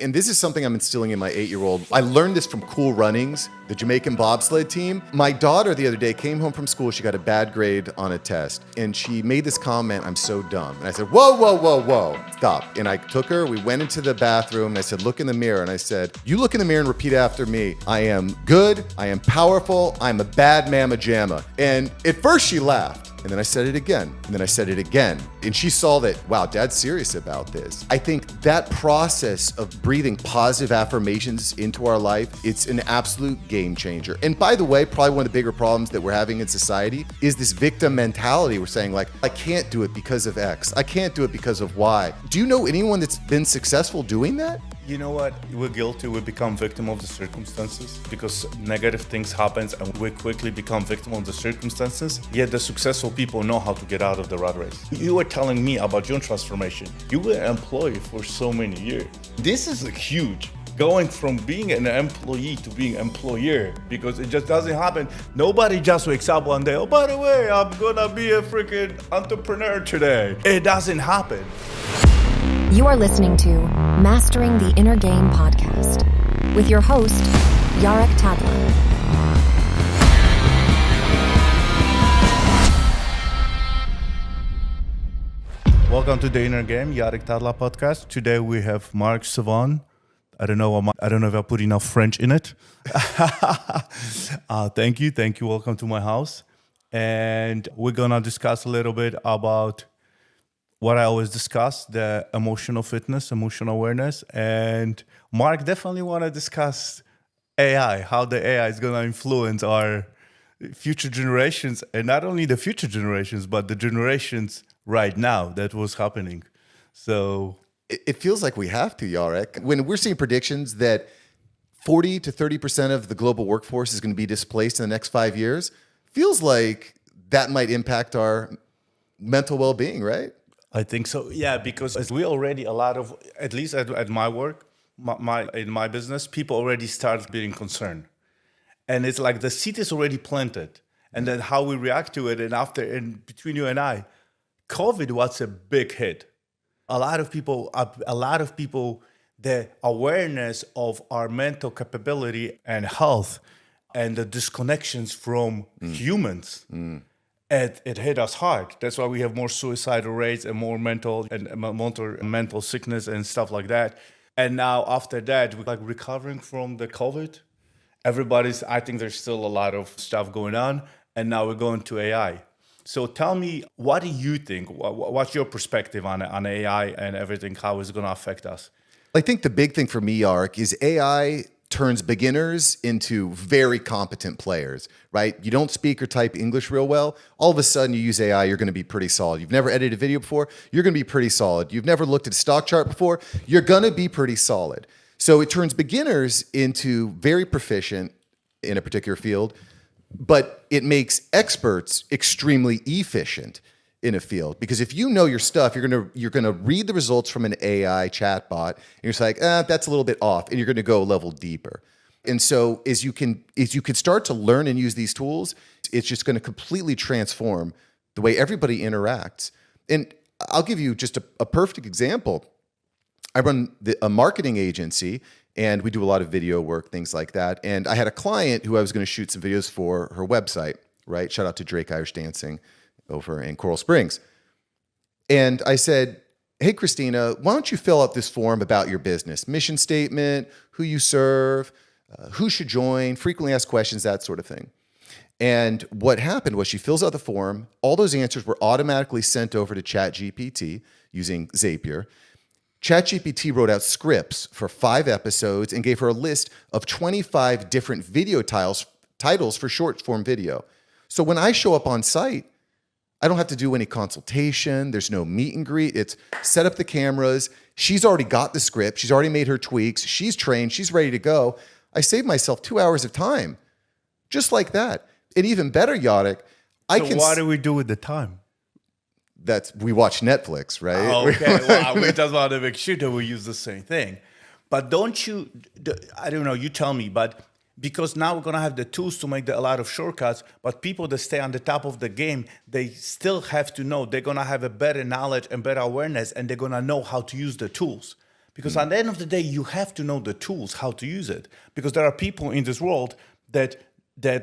And this is something I'm instilling in my 8-year-old. I learned this from Cool Runnings, the Jamaican bobsled team. My daughter the other day came home from school. She got a bad grade on a test. And she made this comment, "I'm so dumb." And I said, whoa, whoa, whoa, whoa, stop. And I took her, we went into the bathroom. And I said, look in the mirror. And I said, you look in the mirror and repeat after me. I am good. I am powerful. I'm a bad mamma jamma. And at first she laughed. And then I said it again. And then I said it again. And she saw that, wow, Dad's serious about this. I think that process of breathing positive affirmations into our life, it's an absolute game changer. And by the way, probably one of the bigger problems that we're having in society is this victim mentality. We're saying like, I can't do it because of X. I can't do it because of Y. Do you know anyone that's been successful doing that? You know what? We're guilty. We become victim of the circumstances because negative things happen and we quickly become victim of the circumstances. Yet the successful people know how to get out of the rat race. You were telling me about your transformation. You were an employee for so many years. This is huge. Going from being an employee to being an employer, because it just doesn't happen. Nobody just wakes up one day, oh, by the way, I'm gonna be a freaking entrepreneur today. It doesn't happen. You are listening to Mastering the Inner Game podcast with your host, Jarek Tadler. Welcome to the Inner Game, Jarek Tadler podcast. Today we have Mark Savant. I don't know if I put enough French in it. Thank you. Welcome to my house. And we're gonna discuss a little bit about what I always discuss, the emotional fitness, emotional awareness. And Mark definitely want to discuss AI, how the AI is going to influence our future generations, and not only the future generations, but the generations right now that was happening. So it feels like we have to, Jarek. When we're seeing predictions that 40 to 30% of the global workforce is going to be displaced in the next 5 years, feels like that might impact our mental well-being, right? I think so, yeah, because we already a lot of, at least at my work, in my business, people already start being concerned. And it's like the seed is already planted. And then how we react to it, and between you and I, COVID was a big hit. A lot of people, the awareness of our mental capability and health and the disconnections from humans, it hit us hard. That's why we have more suicidal rates and more mental sickness and stuff like that. And now after that, we're like recovering from the COVID. I think there's still a lot of stuff going on. And now we're going to AI. So tell me, what do you think? What's your perspective on AI and everything, how it's going to affect us? I think the big thing for me, Yark, is AI turns beginners into very competent players, right? You don't speak or type English real well. All of a sudden you use AI, you're going to be pretty solid. You've never edited a video before, you're going to be pretty solid. You've never looked at a stock chart before, you're going to be pretty solid. So it turns beginners into very proficient in a particular field, but it makes experts extremely efficient in a field, because if you know your stuff, you're gonna read the results from an AI chatbot, and you're just like, that's a little bit off, and you're gonna go a level deeper. And so as you can start to learn and use these tools, it's just gonna completely transform the way everybody interacts. And I'll give you just a perfect example. I run a marketing agency, and we do a lot of video work, things like that. And I had a client who I was gonna shoot some videos for her website, right? Shout out to Drake Irish Dancing over in Coral Springs. And I said, hey, Christina, why don't you fill out this form about your business, mission statement, who you serve, who should join, frequently asked questions, that sort of thing. And what happened was she fills out the form. All those answers were automatically sent over to ChatGPT using Zapier. ChatGPT wrote out scripts for 5 episodes and gave her a list of 25 different video titles for short form video. So when I show up on site, I don't have to do any consultation. There's no meet and greet. It's set up the cameras. She's already got the script. She's already made her tweaks. She's trained. She's ready to go. I saved myself 2 hours of time, just like that. And even better, Jarek, So what do we do with the time? We watch Netflix, right? Oh, okay, well, we just want to make sure that we use the same thing. But I don't know, you tell me, but because now we're going to have the tools to make a lot of shortcuts, but people that stay on the top of the game, they still have to know. They're going to have a better knowledge and better awareness, and they're going to know how to use the tools. Because at the end of the day, you have to know the tools, how to use it. Because there are people in this world that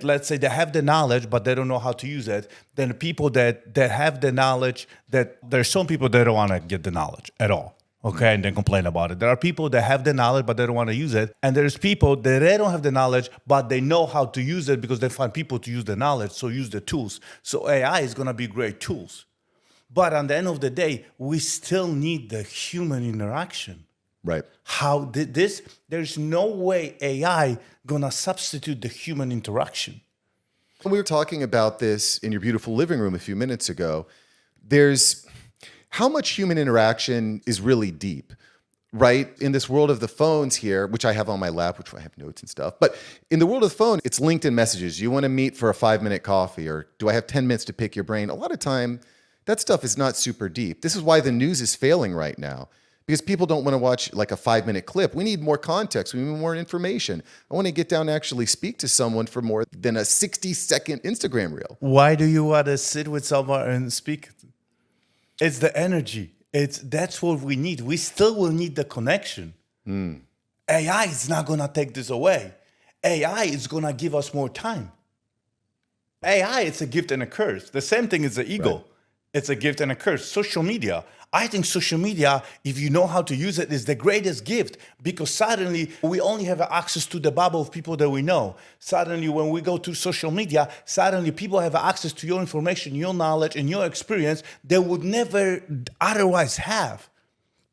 let's say they have the knowledge, but they don't know how to use it. Then people that have the knowledge, that there's some people that don't want to get the knowledge at all. Okay, and then complain about it. There are people that have the knowledge, but they don't want to use it. And there's people that they don't have the knowledge, but they know how to use it because they find people to use the knowledge, so use the tools. So AI is going to be great tools. But at the end of the day, we still need the human interaction. Right. There's no way AI going to substitute the human interaction. When we were talking about this in your beautiful living room a few minutes ago, how much human interaction is really deep, right? In this world of the phones here, which I have on my lap, which I have notes and stuff, but in the world of the phone, it's LinkedIn messages. You want to meet for a 5-minute coffee, or do I have 10 minutes to pick your brain? A lot of time, that stuff is not super deep. This is why the news is failing right now, because people don't want to watch like a 5-minute clip. We need more context. We need more information. I want to get down and actually speak to someone for more than a 60-second Instagram reel. Why do you want to sit with someone and speak? It's the energy. That's what we need. We still will need the connection. AI is not going to take this away. AI is going to give us more time. AI, it's a gift and a curse. The same thing is the ego. Right. It's a gift and a curse. Social media. I think social media, if you know how to use it, is the greatest gift, because suddenly we only have access to the bubble of people that we know. Suddenly, when we go to social media, suddenly people have access to your information, your knowledge, and your experience they would never otherwise have.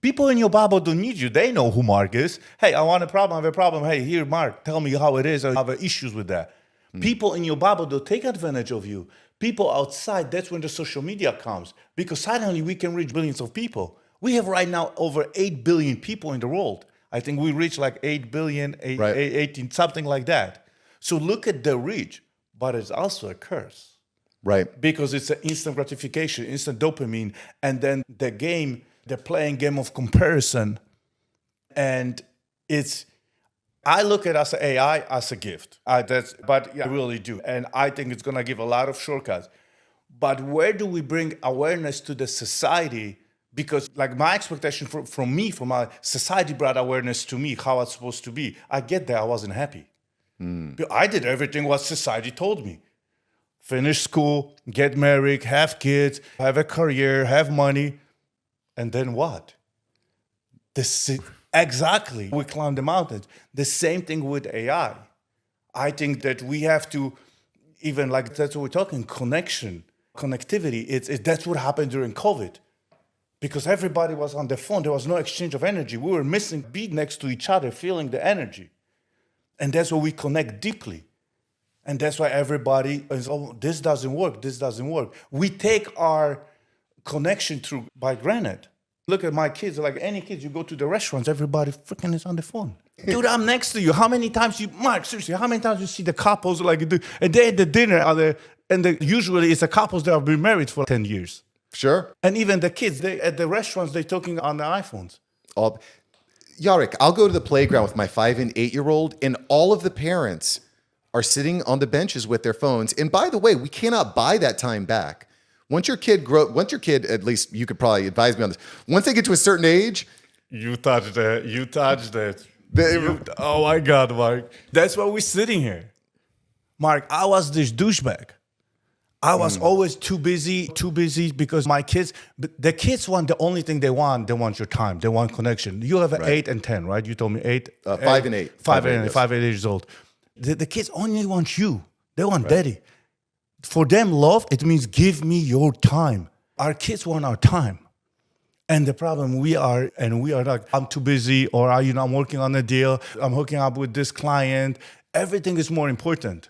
People in your bubble don't need you. They know who Mark is. Hey, I want a problem, I have a problem. Hey, here, Mark, tell me how it is. I have issues with that. People in your bubble, they'll take advantage of you. People outside, that's when the social media comes, because suddenly we can reach billions of people. We have right now over 8 billion people in the world. I think we reach like 8 billion, 18, something like that. So look at the reach, but it's also a curse. Right. Because it's an instant gratification, instant dopamine, and then they're playing game of comparison. And I look at as AI as a gift. I really do. And I think it's going to give a lot of shortcuts. But where do we bring awareness to the society? Because like my expectation from my society brought awareness to me, how it's supposed to be. I get that I wasn't happy. I did everything what society told me. Finish school, get married, have kids, have a career, have money. And then what? Exactly. We climb the mountains. The same thing with AI. I think that we have to, even like that's what we're talking, connectivity. That's what happened during COVID. Because everybody was on the phone. There was no exchange of energy. We were missing beat next to each other, feeling the energy. And that's where we connect deeply. And that's why everybody is, oh, this doesn't work. We take our connection by granted. Look at my kids, like any kids, you go to the restaurants, everybody freaking is on the phone. Dude, I'm next to you. How many times you see the couples like, and they at the dinner, usually it's the couples that have been married for 10 years. Sure. And even the kids, at the restaurants, they're talking on their iPhones. Jarek, I'll go to the playground with my 5 and 8-year-old, and all of the parents are sitting on the benches with their phones. And by the way, we cannot buy that time back. Once your kid, at least you could probably advise me on this. Once they get to a certain age, you touched it. Oh my God, Mark. That's why we're sitting here. Mark, I was this douchebag. I was always too busy because the kids want the only thing they want your time. They want connection. You have 8 and 10, right? You told me 8. 5 and 8. 5 and 8 years old. The kids only want you. They want daddy. For them, love, it means give me your time. Our kids want our time. And the problem we are like, I'm too busy, or I'm working on a deal, I'm hooking up with this client. Everything is more important.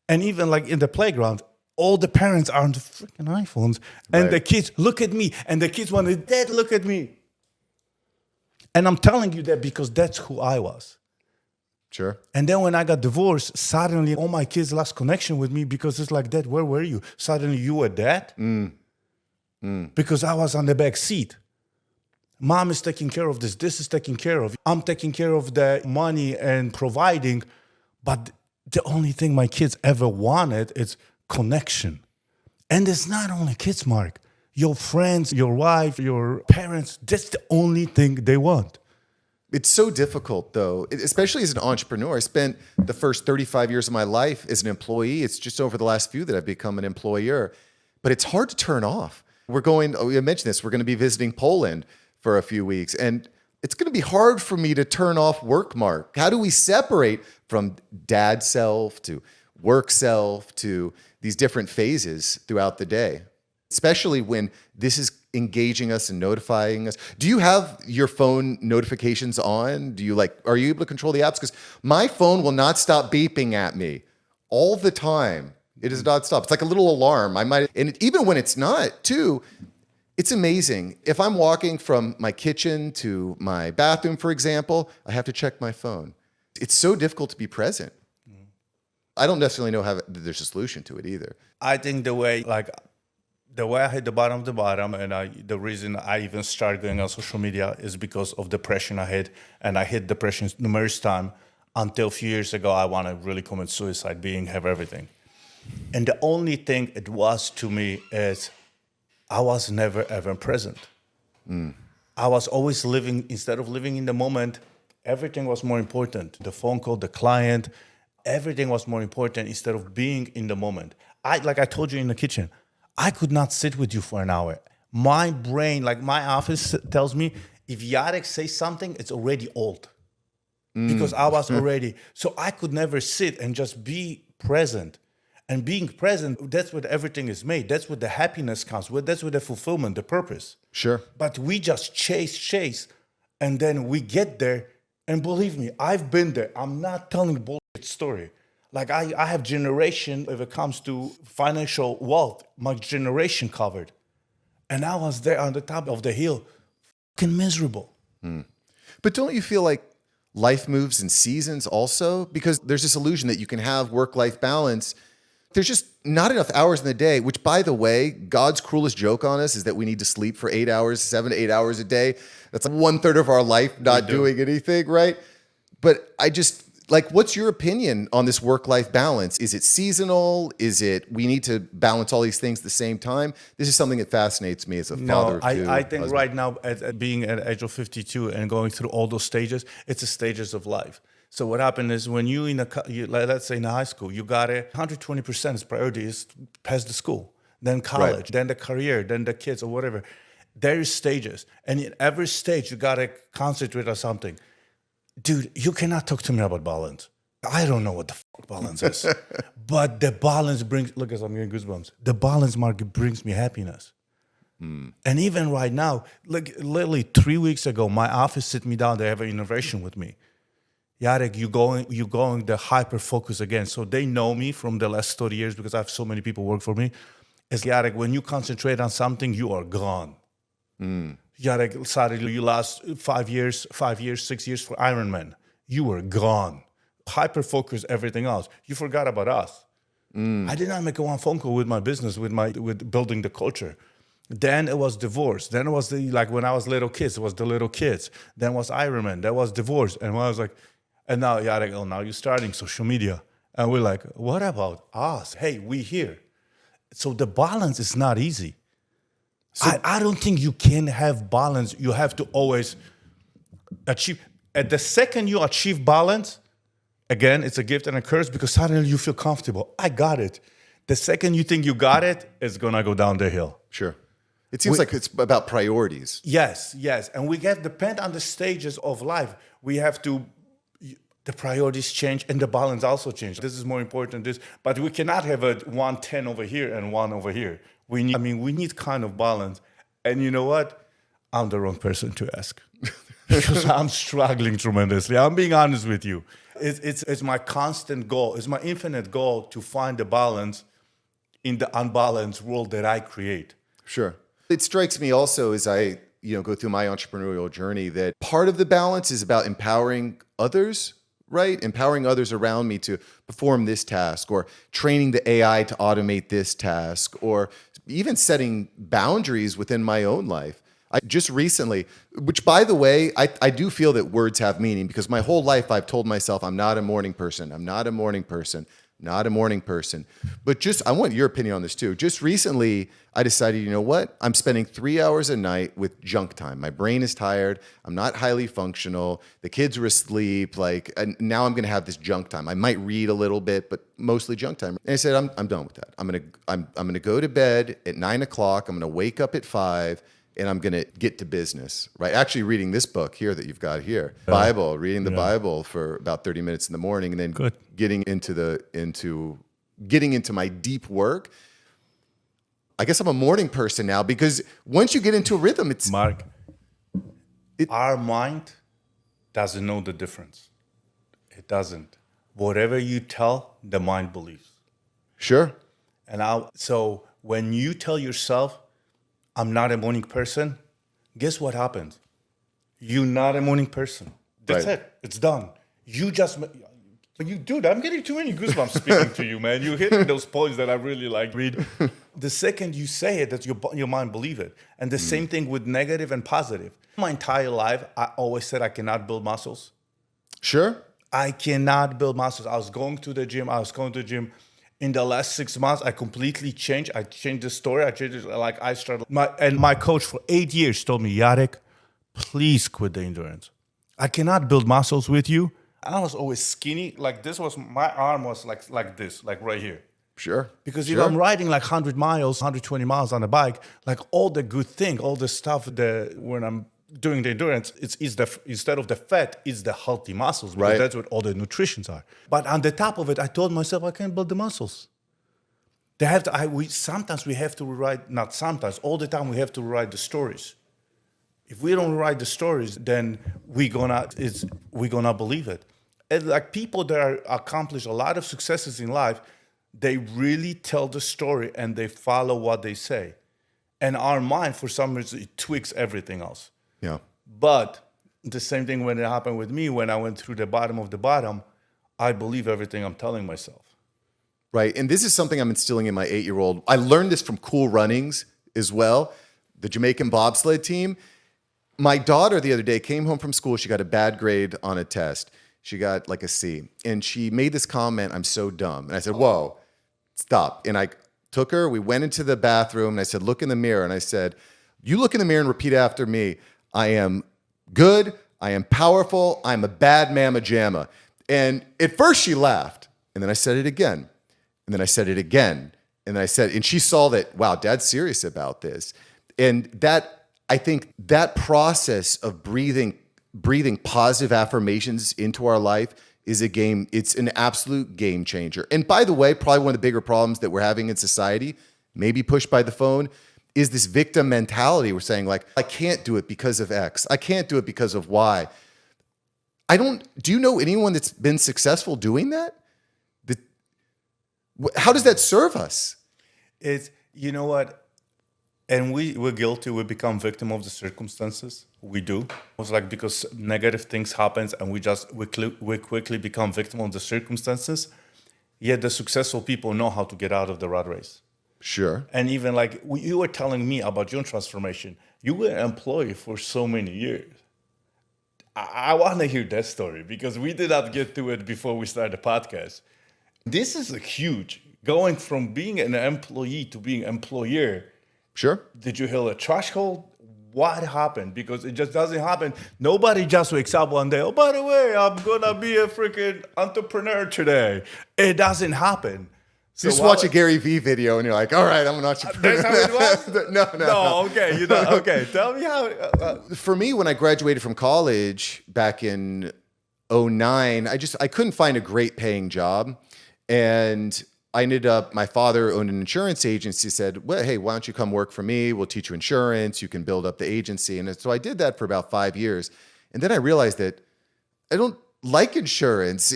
And even like in the playground, all the parents are on the freaking iPhones. And the kids look at me, and the kids want, Dad, look at me. And I'm telling you that because that's who I was. Sure. And then when I got divorced, suddenly all my kids lost connection with me because it's like, Dad, where were you? Suddenly you were dad? Because I was on the back seat. Mom is taking care of this. This is taking care of. I'm taking care of the money and providing. But the only thing my kids ever wanted is connection. And it's not only kids, Mark. Your friends, your wife, your parents, that's the only thing they want. It's so difficult, though, especially as an entrepreneur. I spent the first 35 years of my life as an employee. It's just over the last few that I've become an employer. But it's hard to turn off. I mentioned this, we're going to be visiting Poland for a few weeks. And it's going to be hard for me to turn off work, Mark. How do we separate from dad self to work self to these different phases throughout the day? Especially when this is engaging us and notifying us. Do you have your phone notifications on? Are you able to control the apps? Because my phone will not stop beeping at me all the time. It is not stop. It's like a little alarm. Even when it's not, too, it's amazing. If I'm walking from my kitchen to my bathroom, for example, I have to check my phone. It's so difficult to be present. I don't necessarily know how there's a solution to it either. I think the way I hit the bottom of the bottom, and the reason I even started going on social media is because of depression I had, and I hit depression numerous times until a few years ago I want to really commit suicide, have everything. And the only thing it was to me is I was never ever present. I was always instead of living in the moment, everything was more important. The phone call, the client, everything was more important instead of being in the moment. Like I told you in the kitchen, I could not sit with you for an hour. My brain, like my office tells me, if Jarek says something, it's already old. Because I was already, so I could never sit and just be present. And being present, that's what everything is made. That's what the happiness comes with. That's what the fulfillment, the purpose. Sure. But we just chase, and then we get there. And believe me, I've been there. I'm not telling a bullshit story. Like I have generation, if it comes to financial wealth, my generation covered. And I was there on the top of the hill, fucking miserable. But don't you feel like life moves in seasons also? Because there's this illusion that you can have work-life balance. There's just not enough hours in the day, which, by the way, God's cruelest joke on us is that we need to sleep for 8 hours, 7 to 8 hours a day. That's like 1/3 of our life not doing anything, right? But what's your opinion on this work-life balance? Is it seasonal? Is it we need to balance all these things at the same time? This is something that fascinates me as a father of two. I think husband. right now, being at the age of 52 and going through all those stages, it's the stages of life. So what happened is when let's say in high school, you got 120% priority is pass the school, then college, then the career, then the kids or whatever. There is stages. And in every stage, you got to concentrate on something. Dude, you cannot talk to me about balance. I don't know what the fuck balance is. But the balance brings, look, I'm getting goosebumps. The balance market brings me happiness. And even right now, like literally 3 weeks ago, my office sit me down, they have an innovation with me. Jarek, you going the hyper focus again. So they know me from the last 30 years because I have so many people work for me. It's Jarek, when you concentrate on something, you are gone. Jarek, sorry, you last 5 years, 6 years for Ironman. You were gone. Hyper focus, everything else. You forgot about us. I did not make one phone call with my business, with building the culture. Then it was divorce. Then it was when I was little kids, it was the little kids. Then was Ironman. That was divorce. And when I was like, and now Jarek, now you're starting social media. And we're like, what about us? Hey, we here. So the balance is not easy. So I don't think you can have balance. You have to always achieve. At the second you achieve balance, again, it's a gift and a curse because suddenly you feel comfortable. I got it. The second you think you got it, it's going to go down the hill. Sure. It seems like it's about priorities. Yes. And we depend on the stages of life. We have to, the priorities change and the balance also change. This is more important, but we cannot have a 110 over here and 1 over here. We need kind of balance. And you know what? I'm the wrong person to ask because I'm struggling tremendously. I'm being honest with you. It's my constant goal. It's my infinite goal to find the balance in the unbalanced world that I create. Sure. It strikes me also as I go through my entrepreneurial journey that part of the balance is about empowering others, right? Empowering others around me to perform this task, or training the AI to automate this task, or even setting boundaries within my own life. I just recently, which by the way, I do feel that words have meaning because my whole life I've told myself I'm not a morning person. I'm not a morning person. not a morning person. But I want your opinion on this too. Just recently, I decided, you know what? I'm spending 3 hours a night with junk time. My brain is tired. I'm not highly functional. The kids are asleep. And now I'm going to have this junk time. I might read a little bit, but mostly junk time. And I said, I'm done with that. I'm going to go to bed at 9 o'clock. I'm going to wake up at 5. And I'm going to get to business, right? Actually reading this book here that you've got here, reading the Bible for about 30 minutes in the morning, and then getting into my deep work. I guess I'm a morning person now, because once you get into a rhythm, it's... Mark, our mind doesn't know the difference. It doesn't. Whatever you tell, the mind believes. Sure. So when you tell yourself, I'm not a morning person, guess what happens? You're not a morning person. That's it. It's done. Dude, I'm getting too many goosebumps speaking to you, man. You're hitting those points that I really like. Read. The second you say it, that your mind believe it. And the same thing with negative and positive. My entire life, I always said I cannot build muscles. Sure. I cannot build muscles. I was going to the gym. In the last 6 months, I completely changed. I changed the story. I changed it. My coach for 8 years told me, Jarek, please quit the endurance. I cannot build muscles with you. I was always skinny. My arm was like this, like right here. Sure. Because if I'm riding 100 miles, 120 miles on a bike, all the good thing, all the stuff when I'm doing the endurance, instead of the fat, it's the healthy muscles, because that's what all the nutritions are. But on the top of it, I told myself I can't build the muscles. Sometimes we have to rewrite, not sometimes, all the time we have to rewrite the stories. If we don't write the stories, then we're gonna believe it. And people that accomplish a lot of successes in life, they really tell the story and they follow what they say. And our mind, for some reason, it tweaks everything else. Yeah. But the same thing when it happened with me, when I went through the bottom of the bottom, I believe everything I'm telling myself. Right. And this is something I'm instilling in my 8-year-old. I learned this from Cool Runnings as well, the Jamaican bobsled team. My daughter the other day came home from school. She got a bad grade on a test. She got a C. And she made this comment, I'm so dumb. And I said, whoa, stop. And I took her, we went into the bathroom, and I said, look in the mirror. And I said, you look in the mirror and repeat after me. I am good. I am powerful. I'm a bad mamma jamma. And at first she laughed. And then I said it again. And then I said it again. And she saw that, wow, Dad's serious about this. And I think that process of breathing positive affirmations into our life is it's an absolute game changer. And by the way, probably one of the bigger problems that we're having in society, maybe pushed by the phone, is this victim mentality. We're saying I can't do it because of X. I can't do it because of Y. Do you know anyone that's been successful doing that? How does that serve us? You know what? And we're guilty. We become victim of the circumstances. We do. It's because negative things happen and we quickly become victim of the circumstances. Yet the successful people know how to get out of the rat race. Sure. And even you were telling me about your transformation. You were an employee for so many years. I want to hear that story, because we did not get to it before we started the podcast. This is huge. Going from being an employee to being an employer. Sure. Did you hit a threshold? What happened? Because it just doesn't happen. Nobody just wakes up one day, oh, by the way, I'm going to be a freaking entrepreneur today. It doesn't happen. So just watch a Gary Vee video and you're like, all right, I'm an entrepreneur. That's how it was? No, okay. Okay, tell me how. For me, when I graduated from college back in 2009, I couldn't find a great paying job. And I ended up, my father owned an insurance agency, said, well, hey, why don't you come work for me? We'll teach you insurance. You can build up the agency. And so I did that for about 5 years. And then I realized that I don't like insurance.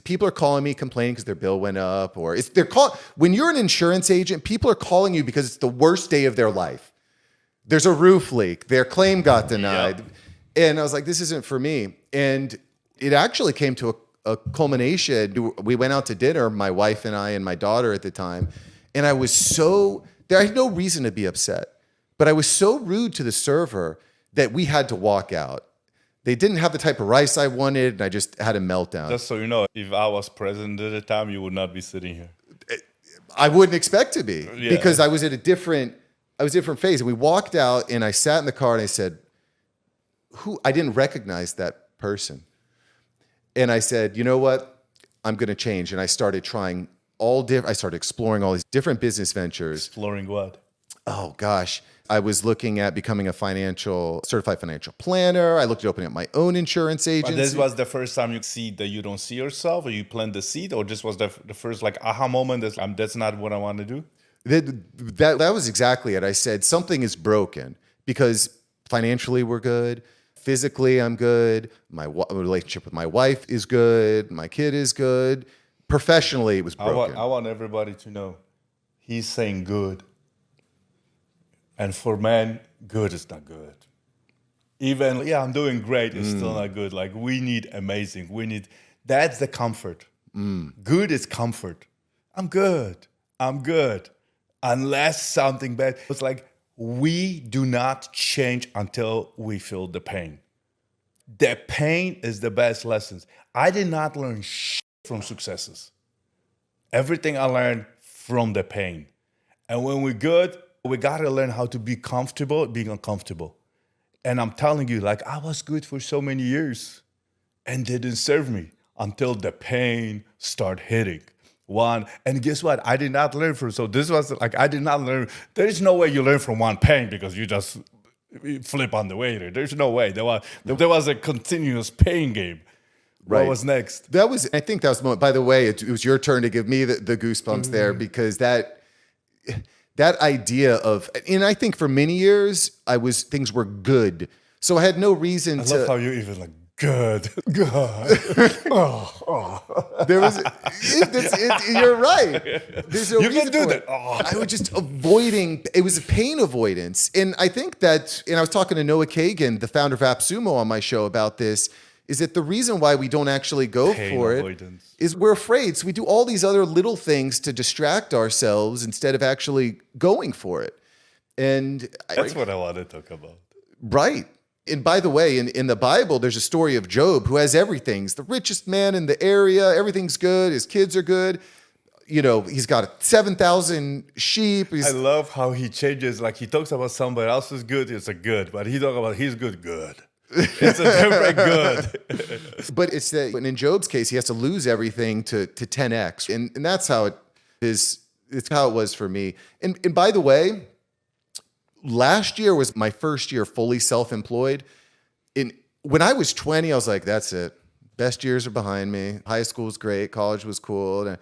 People are calling me complaining because their bill went up, or when you're an insurance agent, people are calling you because it's the worst day of their life. There's a roof leak. Their claim got denied. Yep. And I was like, this isn't for me. And it actually came to a culmination. We went out to dinner, my wife and I and my daughter at the time. And I had no reason to be upset, but I was so rude to the server that we had to walk out. They didn't have the type of rice I wanted, and I just had a meltdown. Just so you know, if I was president at the time, you would not be sitting here. I wouldn't expect to be Yeah. because I was at a different phase. And we walked out, and I sat in the car, and I said, I didn't recognize that person. And I said, you know what? I'm going to change. And I started trying I started exploring all these different business ventures. Exploring what? Oh gosh. I was looking at becoming a certified financial planner. I looked at opening up my own insurance agency. But this was the first time you see that you don't see yourself, or you plant the seed, or this was the first like aha moment that's not what I want to do? That was exactly it. I said, something is broken because financially we're good. Physically, I'm good. My relationship with my wife is good. My kid is good. Professionally, it was broken. I want everybody to know he's saying good. And for men, good is not good. Even, I'm doing great, it's still not good. Like, we need amazing. That's the comfort. Good is comfort. I'm good. Unless something bad. It's like, we do not change until we feel the pain. The pain is the best lessons. I did not learn shit from successes. Everything I learned from the pain. And when we're good, we got to learn how to be comfortable being uncomfortable. And I'm telling you, like, I was good for so many years and didn't serve me until the pain started hitting. And guess what? I did not learn from, so this was like, I did not learn. There is no way you learn from one pain because you just flip on the waiter. There's no way. There was a continuous pain game. Right. What was next? I think that was the moment. By the way, it was your turn to give me the goosebumps there, because that idea of, and I think for many years, things were good. So I had no reason to. I love how you even like, good. There was, you're right. There's no You reason can do for that. it. I was just avoiding. It was a pain avoidance, and I think that. And I was talking to Noah Kagan, the founder of AppSumo, on my show about this. Is that the reason why we don't actually go for avoidance. it? Is we're afraid. So we do all these other little things to distract ourselves instead of actually going for it. And That's what I want to talk about. Right. And by the way, in the Bible, there's a story of Job who has everything. He's the richest man in the area. Everything's good. His kids are good. You know, he's got 7,000 sheep. I love how he changes. Like, he talks about somebody else's good. It's a good. But he talks about his good. It's a different good. But it's that, and in Job's case, he has to lose everything to 10x. And that's how it is. It's how it was for me. And by the way, last year was my first year fully self-employed. When I was 20, I was like, that's it. Best years are behind me. High school was great. College was cool.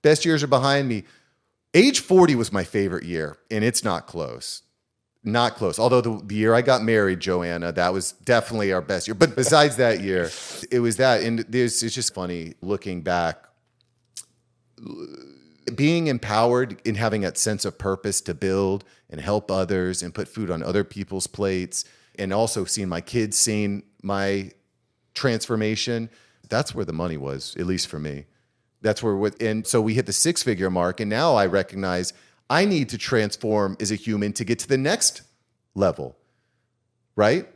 Best years are behind me. Age 40 was my favorite year, and it's not close. Not close. Although the year I got married, Joanna, that was definitely our best year. But besides that year, it was that. And it's just funny looking back. Being empowered and having that sense of purpose to build and help others and put food on other people's plates, and also seeing my kids seeing my transformation, that's where the money was, at least for me. That's where, and so we hit the 6-figure mark, and now I recognize I need to transform as a human to get to the next level, right?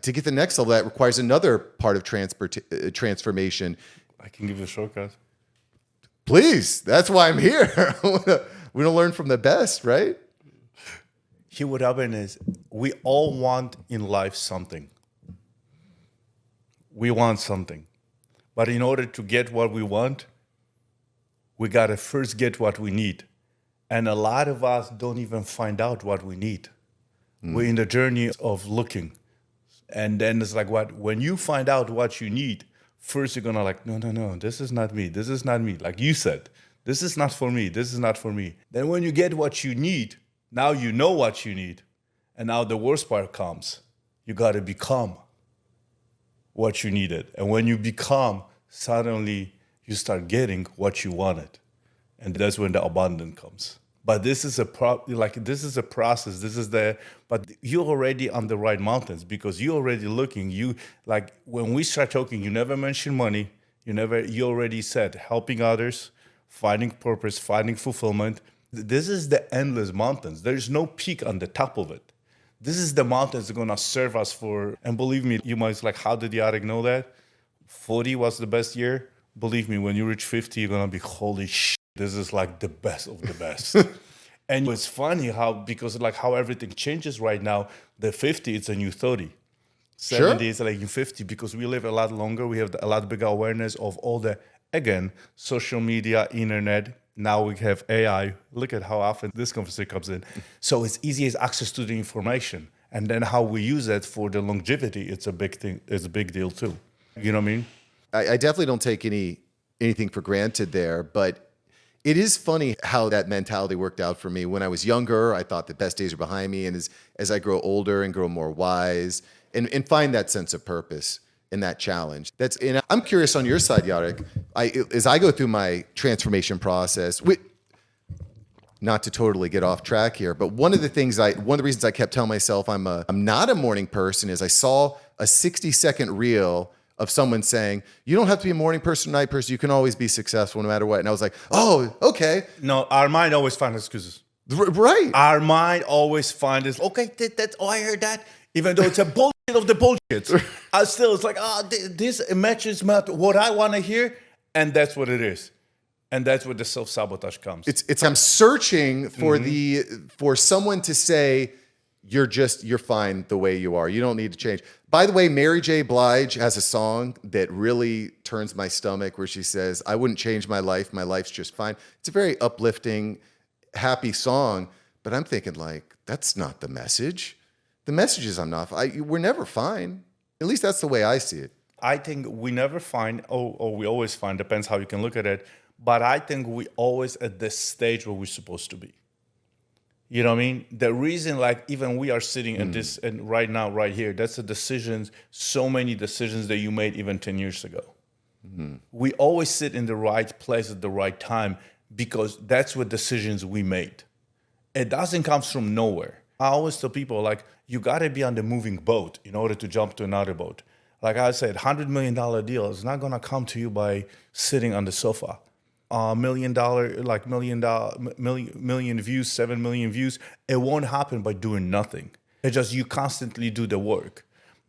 To get to the next level, that requires another part of transformation. I can give you a shortcut. Please, that's why I'm here. We don't learn from the best, right? Here, what happened is we all want in life something. We want something. But in order to get what we want, we got to first get what we need. And a lot of us don't even find out what we need. We're in the journey of looking. And then it's like, when you find out what you need, first you're going to like, no, this is not me. This is not me. Like you said, this is not for me. This is not for me. Then when you get what you need, now you know what you need. And now the worst part comes. You got to become what you needed. And when you become, suddenly you start getting what you wanted. And that's when the abundance comes. But this is a process. But you're already on the right mountains because you're already looking. You like when we start talking, you never mention money. You already said helping others, finding purpose, finding fulfillment. This is the endless mountains. There's no peak on the top of it. This is the mountain that's going to serve us for. And believe me, you might like, how did Jarek know that? 40 was the best year. Believe me, when you reach 50, you're going to be, holy shit, this is like the best of the best. And it's funny how, because like how everything changes right now, the 50, it's a new 30. 70 is like in 50 because we live a lot longer. We have a lot bigger awareness of all the, again, social media, internet. Now we have AI. Look at how often this conversation comes in. So it's easy as access to the information. And then how we use it for the longevity, it's a big thing. It's a big deal too. You know what I mean? I definitely don't take anything for granted there, but it is funny how that mentality worked out for me. When I was younger, I thought the best days are behind me. And as I grow older and grow more wise and find that sense of purpose in that challenge. And I'm curious on your side, Jarek, as I go through my transformation process, not to totally get off track here, but one of the reasons I kept telling myself I'm not a morning person is I saw a 60-second reel of someone saying, you don't have to be a morning person, night person. You can always be successful no matter what. And I was like, oh, okay. No, our mind always finds excuses. Right. Our mind always finds this, okay, I heard that. Even though it's a bullshit of the bullshit. It's like, this matches what I want to hear. And that's what it is. And that's where the self-sabotage comes. It's I'm searching for for someone to say, you're fine the way you are. You don't need to change. By the way, Mary J. Blige has a song that really turns my stomach where she says, I wouldn't change my life. My life's just fine. It's a very uplifting, happy song. But I'm thinking like, that's not the message. The message is we're never fine. At least that's the way I see it. I think we never find, or we always find, depends how you can look at it. But I think we always at this stage where we're supposed to be. You know what I mean? The reason, like, even we are sitting at this, and right now, right here, that's the decisions, so many decisions that you made even 10 years ago. Mm-hmm. We always sit in the right place at the right time because that's what decisions we made. It doesn't come from nowhere. I always tell people, like, you got to be on the moving boat in order to jump to another boat. Like I said, $100 million deal is not going to come to you by sitting on the sofa. $1 million, like million views, 7 million views, it won't happen by doing nothing. It's just you constantly do the work.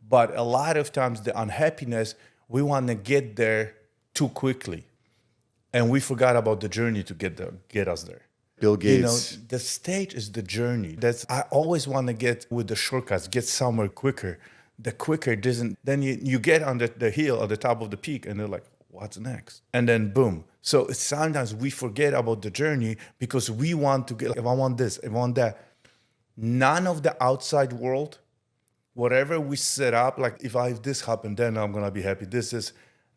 But a lot of times the unhappiness, we want to get there too quickly. And we forgot about the journey to get us there. Bill Gates. You know, the stage is the journey. I always want to get with the shortcuts, get somewhere quicker. The quicker it isn't, then you get on the hill at the top of the peak and they're like, what's next? And then boom. So sometimes we forget about the journey because we want to get, if I want this, if I want that. None of the outside world, whatever we set up, like if this happened, then I'm going to be happy.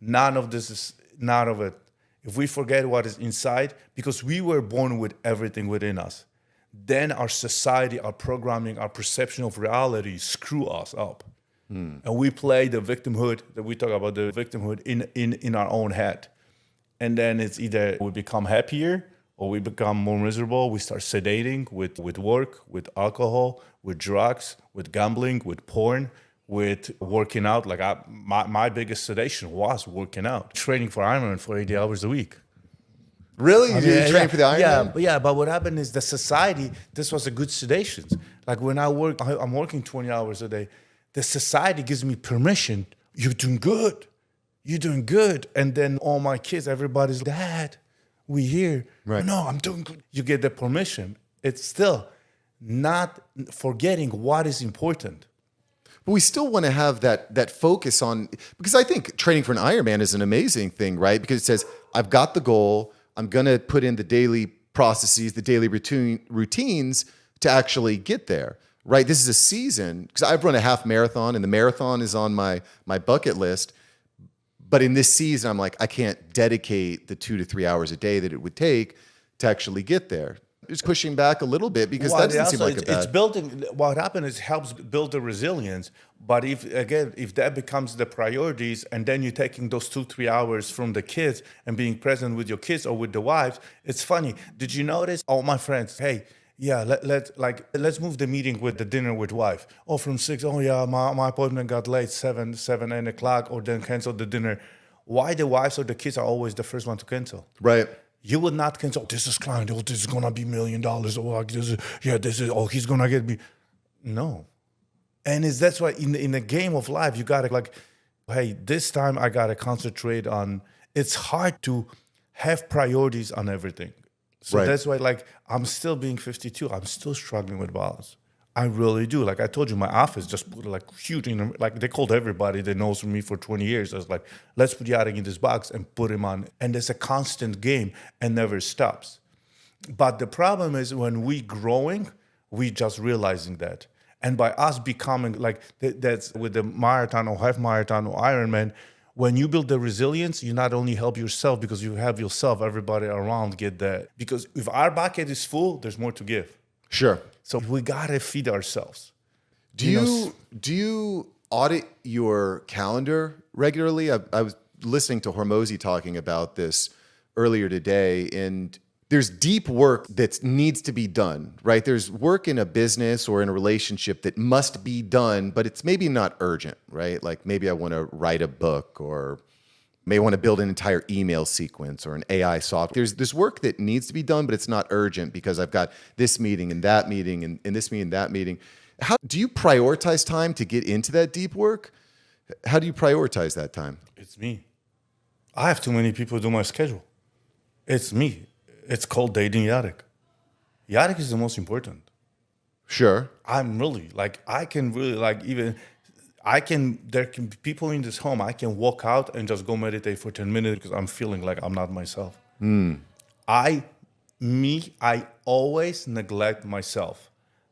None of it. If we forget what is inside, because we were born with everything within us, then our society, our programming, our perception of reality screw us up. And we play the victimhood, that we talk about the victimhood in our own head. And then it's either we become happier or we become more miserable. We start sedating with work, with alcohol, with drugs, with gambling, with porn, with working out. Like my biggest sedation was working out, training for Ironman for 80 hours a week. Really? You didn't train for the Ironman? Yeah, but what happened is the society, this was a good sedation. Like when I'm working 20 hours a day, the society gives me permission. You're doing good. You're doing good. And then all my kids, everybody's, Dad, we here. Right. No, I'm doing good. You get the permission. It's still not forgetting what is important. But we still want to have that focus on, because I think training for an Ironman is an amazing thing, right? Because it says, I've got the goal. I'm going to put in the daily processes, the daily routines to actually get there. Right, this is a season, because I've run a half marathon, and the marathon is on my bucket list. But in this season, I'm like, I can't dedicate the 2 to 3 hours a day that it would take to actually get there. Just pushing back a little bit because that doesn't seem like a bad. It's building. What happens is helps build the resilience. But if that becomes the priorities, and then you're taking those 2-3 hours from the kids and being present with your kids or with the wives, it's funny. Did you notice? All my friends, hey. Yeah, let's move the meeting with the dinner with wife. Oh, from 6, oh yeah, my appointment got late, 7, 8 o'clock, or then cancel the dinner. Why the wives or the kids are always the first one to cancel? Right. You would not cancel, this is client, this is gonna be $1 million, he's gonna get me. No. And that's why in the game of life, you gotta like, hey, this time I gotta concentrate on. It's hard to have priorities on everything. So Right. that's why, like, I'm still being 52. I'm still struggling with balance. I really do. Like I told you, my office just put like huge, like they called everybody that knows me for 20 years. I was like, let's put Jarek in this box and put him on. And it's a constant game and never stops. But the problem is when we growing, we just realizing that. And by us becoming like, that's with the marathon or half marathon or Ironman, when you build the resilience, you not only help yourself because you have yourself, everybody around get that. Because if our bucket is full, there's more to give. Sure. So we gotta feed ourselves. Do you audit your calendar regularly? I was listening to Hormozy talking about this earlier today, and there's deep work that needs to be done, right? There's work in a business or in a relationship that must be done, but it's maybe not urgent, right? Like maybe I want to write a book, or may want to build an entire email sequence or an AI software. There's this work that needs to be done, but it's not urgent because I've got this meeting and that meeting and this meeting and that meeting. How do you prioritize time to get into that deep work? How do you prioritize that time? It's me. I have too many people do my schedule. It's me. It's called dating Jarek. Jarek is the most important. Sure. I'm really like, I can really like even, there can be people in this home, I can walk out and just go meditate for 10 minutes because I'm feeling like I'm not myself. I always neglect myself.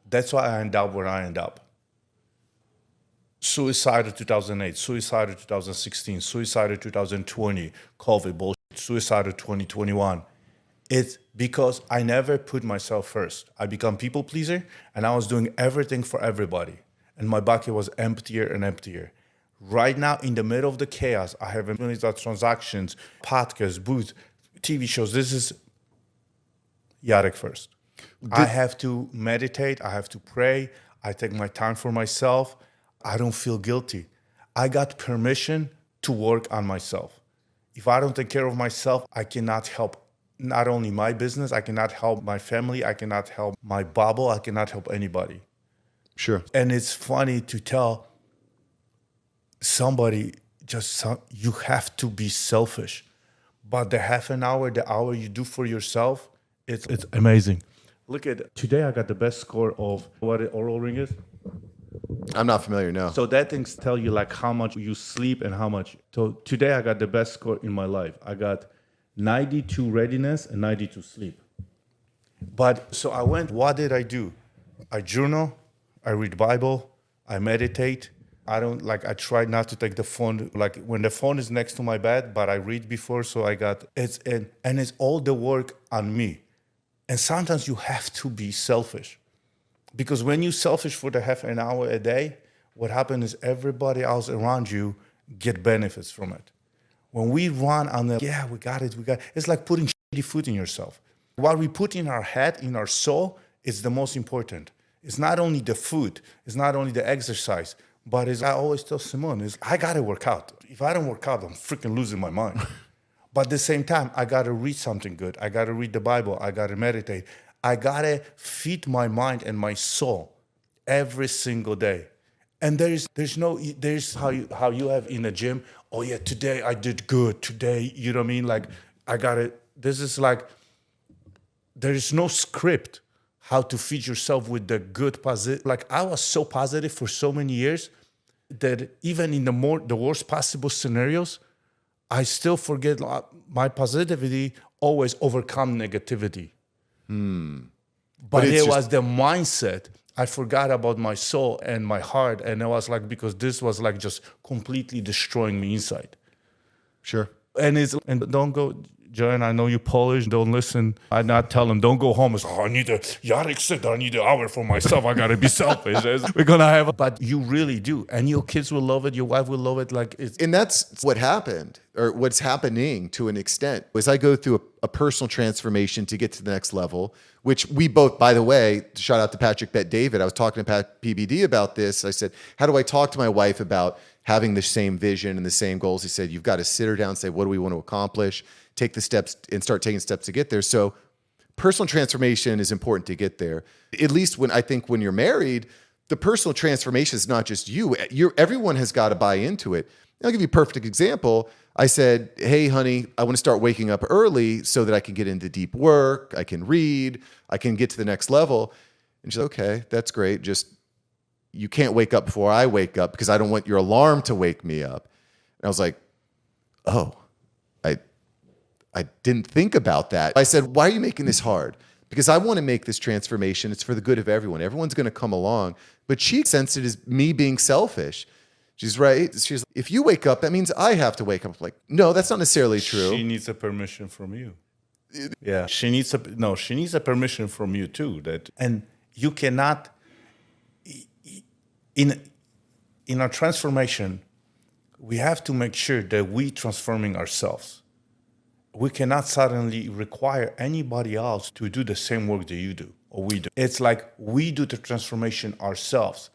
That's why I end up where I end up. Suicide in 2008, suicide in 2016, suicide in 2020, COVID bullshit, suicide in 2021. It's because I never put myself first. I become people pleaser and I was doing everything for everybody. And my bucket was emptier and emptier. Right now, in the middle of the chaos, I have millions of transactions, podcasts, booths, TV shows. This is Jarek first. I have to meditate. I have to pray. I take my time for myself. I don't feel guilty. I got permission to work on myself. If I don't take care of myself, I cannot help not only my business, I cannot help my family, I cannot help my bubble, I cannot help anybody. Sure. And it's funny to tell somebody you have to be selfish. But the half an hour, the hour you do for yourself, it's amazing. Look at today I got the best score of what an oral ring is. I'm not familiar, no. So that things tell you like how much you sleep and how much. So today I got the best score in my life. I got 92 readiness and 92 sleep. But so I went, what did I do? I journal, I read Bible, I meditate. I try not to take the phone, like when the phone is next to my bed, but I read before, so and it's all the work on me. And sometimes you have to be selfish. Because when you're selfish for the half an hour a day, what happens is everybody else around you get benefits from it. When we run on we got it, it's like putting shitty food in yourself. What we put in our head, in our soul, is the most important. It's not only the food, it's not only the exercise, but I always tell Simone, I gotta work out. If I don't work out, I'm freaking losing my mind. But at the same time, I gotta read something good. I gotta read the Bible. I gotta meditate. I gotta feed my mind and my soul every single day. And there's how you have in the gym. Oh yeah, today I did good. Today, you know what I mean? Like this is like, there is no script how to feed yourself with the good positive. Like I was so positive for so many years that even in the worst possible scenarios, I still forget my positivity always overcome negativity. But it was the mindset. I forgot about my soul and my heart. And it was like, because this was like just completely destroying me inside. Sure. And don't go, Joanne, I know you're Polish, don't listen. I not tell them, don't go home. It's, Jarek said I need an hour for myself. I got to be selfish. We're going to have but you really do. And your kids will love it. Your wife will love it. And that's what happened, or what's happening to an extent, was I go through a personal transformation to get to the next level, which we both, by the way, shout out to Patrick Bet David. I was talking to Pat PBD about this. I said, how do I talk to my wife about having the same vision and the same goals? He said, you've got to sit her down and say, what do we want to accomplish? Take the steps and start taking steps to get there. So personal transformation is important to get there. At least when you're married, the personal transformation is not just you. Everyone has got to buy into it. I'll give you a perfect example. I said, hey, honey, I want to start waking up early so that I can get into deep work. I can read. I can get to the next level. And she's like, okay, that's great. Just you can't wake up before I wake up because I don't want your alarm to wake me up. And I was like, oh, I didn't think about that. I said, why are you making this hard? Because I want to make this transformation. It's for the good of everyone. Everyone's going to come along. But she sensed it as me being selfish. She's right. She's like, if you wake up, that means I have to wake up. I'm like, no, that's not necessarily true. She needs a permission from you. Yeah, she needs a permission from you too. And you cannot, in our transformation, we have to make sure that we transforming ourselves. We cannot suddenly require anybody else to do the same work that you do or we do. It's like we do the transformation ourselves.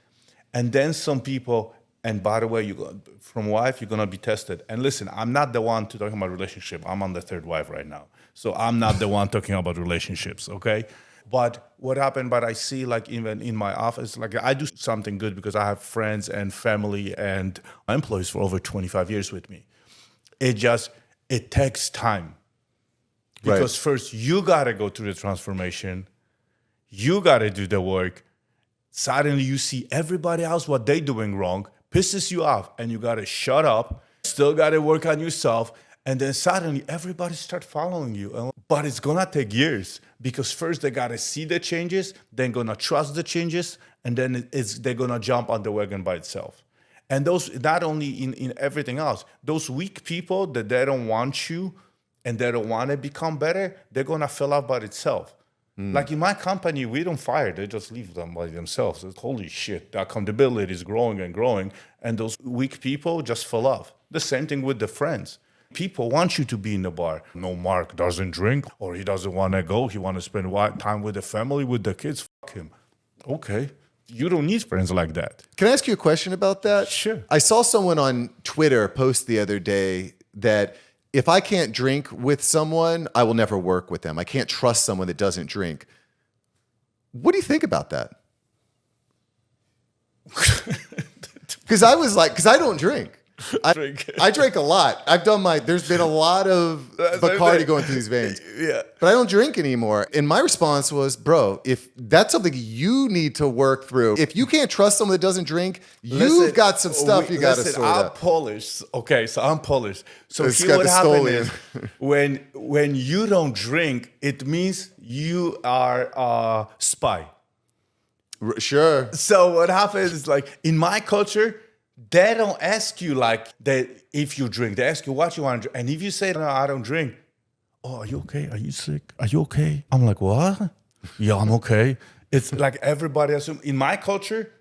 And then some people, and by the way, from wife, you're going to be tested. And listen, I'm not the one to talking about relationship. I'm on the third wife right now. So I'm not the one talking about relationships, okay? But what happened, but I see like even in my office, like I do something good because I have friends and family and employees for over 25 years with me. It takes time. Because first you got to go through the transformation. You got to do the work. Suddenly you see everybody else, what they doing wrong, pisses you off, and you got to shut up, still got to work on yourself, and then suddenly everybody start following you. But it's going to take years because first they got to see the changes, then going to trust the changes, and then they're going to jump on the wagon by itself. And those, not only in everything else, those weak people that they don't want you and they don't want to become better, they're going to fill up by itself. Like in my company, we don't fire. They just leave them by themselves. It's, holy shit, the accountability is growing and growing. And those weak people just fall off. The same thing with the friends. People want you to be in the bar. No, Mark doesn't drink or he doesn't want to go. He want to spend time with the family, with the kids. Fuck him. Okay. You don't need friends like that. Can I ask you a question about that? Sure. I saw someone on Twitter post the other day that if I can't drink with someone, I will never work with them. I can't trust someone that doesn't drink. What do you think about that? Because I don't drink. I drink a lot. There's been a lot of Bacardi going through these veins. Yeah. But I don't drink anymore. And my response was, bro, if that's something you need to work through, if you can't trust someone that doesn't drink, you've got some stuff you got to sort out. I'm Polish. Okay, so I'm Polish. So It's here got what the happens Stolian. is when you don't drink, it means you are a spy. Sure. So what happens is like in my culture, they don't ask you like that if you drink. They ask you what you want to drink. And if you say, no, I don't drink. Oh, are you okay? Are you sick? Are you okay? I'm like, what? Yeah, I'm okay. It's like everybody assumes. In my culture,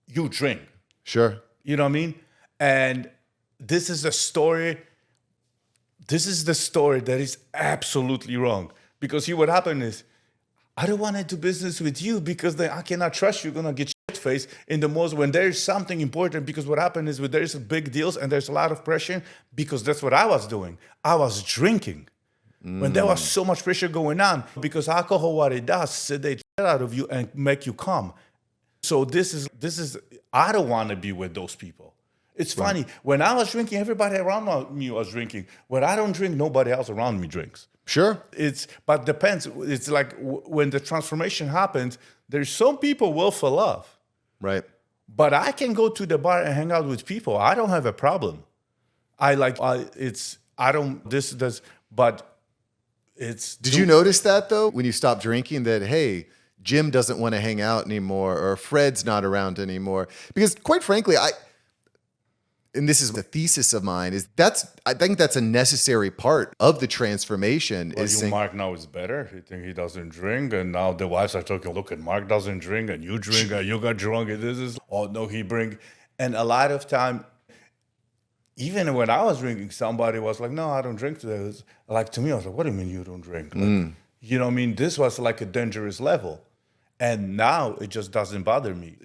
you drink. Sure. You know what I mean? And this is the story. This is the story that is absolutely wrong. Because what happened is, I don't want to do business with you because then I cannot trust you. You're going to get shit-faced in the most when there's something important. Because what happened is there's big deals and there's a lot of pressure because that's what I was doing. I was drinking. When there was so much pressure going on. Because alcohol, what it does, sedate shit out of you and make you calm. So this is I don't want to be with those people. It's funny. When I was drinking, everybody around me was drinking. When I don't drink, nobody else around me drinks. Sure. But depends. It's like when the transformation happens, there's some people will fall off. Right. But I can go to the bar and hang out with people. I don't have a problem. Did you notice that though, when you stopped drinking, that, hey, Jim doesn't want to hang out anymore or Fred's not around anymore? Because quite frankly, and this is the thesis of mine, I think that's a necessary part of the transformation. Well, Mark now is better. He think he doesn't drink, and now the wives are talking, look, and Mark doesn't drink, and you drink, and you got drunk, and this is, oh no, he bring. And a lot of time, even when I was drinking, somebody was like, no, I don't drink today. It was like, to me, I was like, what do you mean you don't drink? Like, you know what I mean? This was like a dangerous level. And now it just doesn't bother me.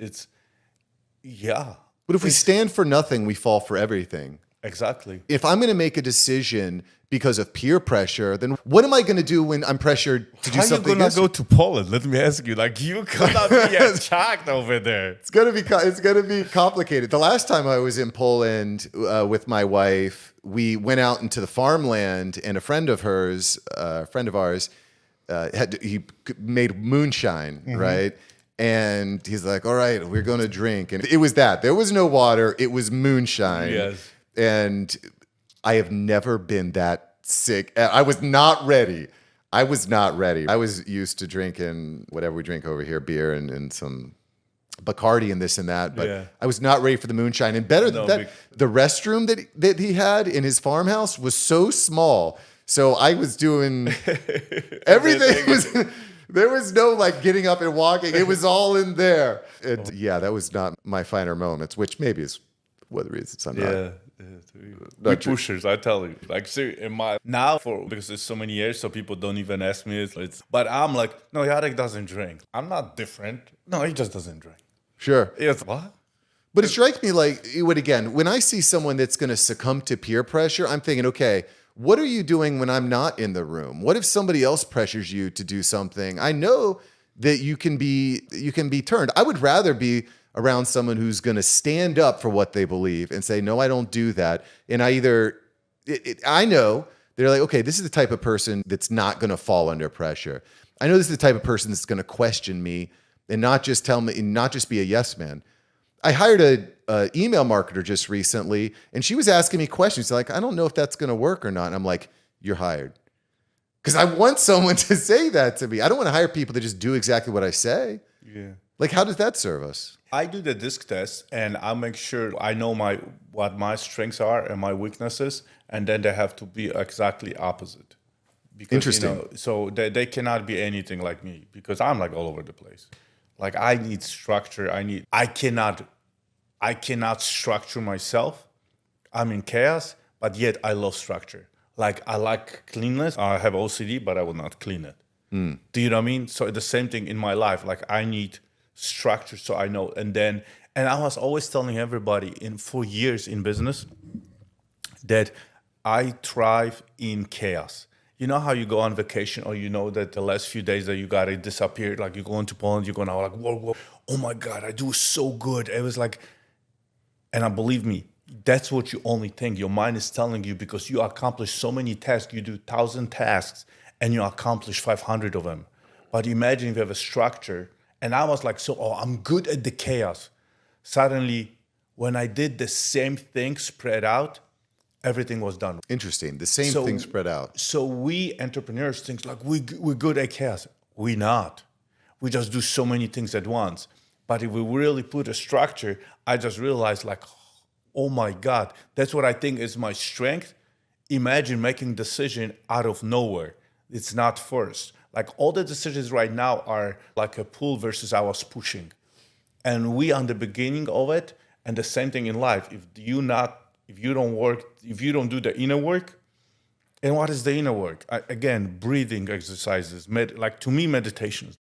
But if we stand for nothing, we fall for everything. Exactly. If I'm going to make a decision because of peer pressure, then what am I going to do when I'm pressured to do How something? you gonna else? go to Poland? Let me ask you. Like, you cannot be attacked over there. It's gonna be complicated. The last time I was in Poland with my wife, we went out into the farmland, and a friend of ours, he made moonshine, right? And he's like, "All right, we're gonna drink," and it was that. There was no water. It was moonshine. Yes. And I have never been that sick. I was not ready. I was used to drinking whatever we drink over here, beer and some Bacardi and this and that, but Yeah. I was not ready for the moonshine. And better than that, the restroom that he had in his farmhouse was so small. So I was doing everything. There was no like getting up and walking. It was all in there. And yeah, that was not my finer moments, which maybe is one of the reasons I'm not. We pushers, I tell you. Like, because it's so many years, so people don't even ask me. But I'm like, no, Jarek doesn't drink. I'm not different. No, he just doesn't drink. Sure. It's what? But it strikes me like, when I see someone that's going to succumb to peer pressure, I'm thinking, okay, what are you doing when I'm not in the room? What if somebody else pressures you to do something? I know that you can be turned. I would rather be around someone who's going to stand up for what they believe and say, no, I don't do that. And I know they're like, okay, this is the type of person that's not going to fall under pressure. I know this is the type of person that's going to question me and not just tell me, and not just be a yes man. I hired a email marketer just recently, and she was asking me questions like, I don't know if that's going to work or not. And I'm like, you're hired. Because I want someone to say that to me. I don't want to hire people that just do exactly what I say. Yeah. Like, how does that serve us? I do the disc test, and I make sure I know what my strengths are and my weaknesses, and then they have to be exactly opposite. Because, Interesting. So they cannot be anything like me, because I'm like all over the place. Like, I need structure. I cannot structure myself. I'm in chaos, but yet I love structure. Like, I like cleanness. I have OCD, but I will not clean it. Do you know what I mean? So the same thing in my life. Like, I need structure so I know. And I was always telling everybody for years in business that I thrive in chaos. You know how you go on vacation, or you know that the last few days that you got to disappear, like you go into Poland, you're going out like, whoa, oh my God, I do so good. It was like, and believe me, that's what you only think. Your mind is telling you, because you accomplish so many tasks. You do 1,000 tasks and you accomplish 500 of them. But imagine if you have a structure. And I was like, I'm good at the chaos. Suddenly, when I did the same thing spread out, everything was done. Interesting. The same thing spread out. So we entrepreneurs think like we're good at chaos. We're not. We just do so many things at once. But if we really put a structure, I just realized like, oh my God, that's what I think is my strength. Imagine making decision out of nowhere. It's not forced. Like, all the decisions right now are like a pull versus I was pushing. And we on the beginning of it, and the same thing in life. If you don't do the inner work, and what is the inner work? Again, breathing exercises, to me, meditation.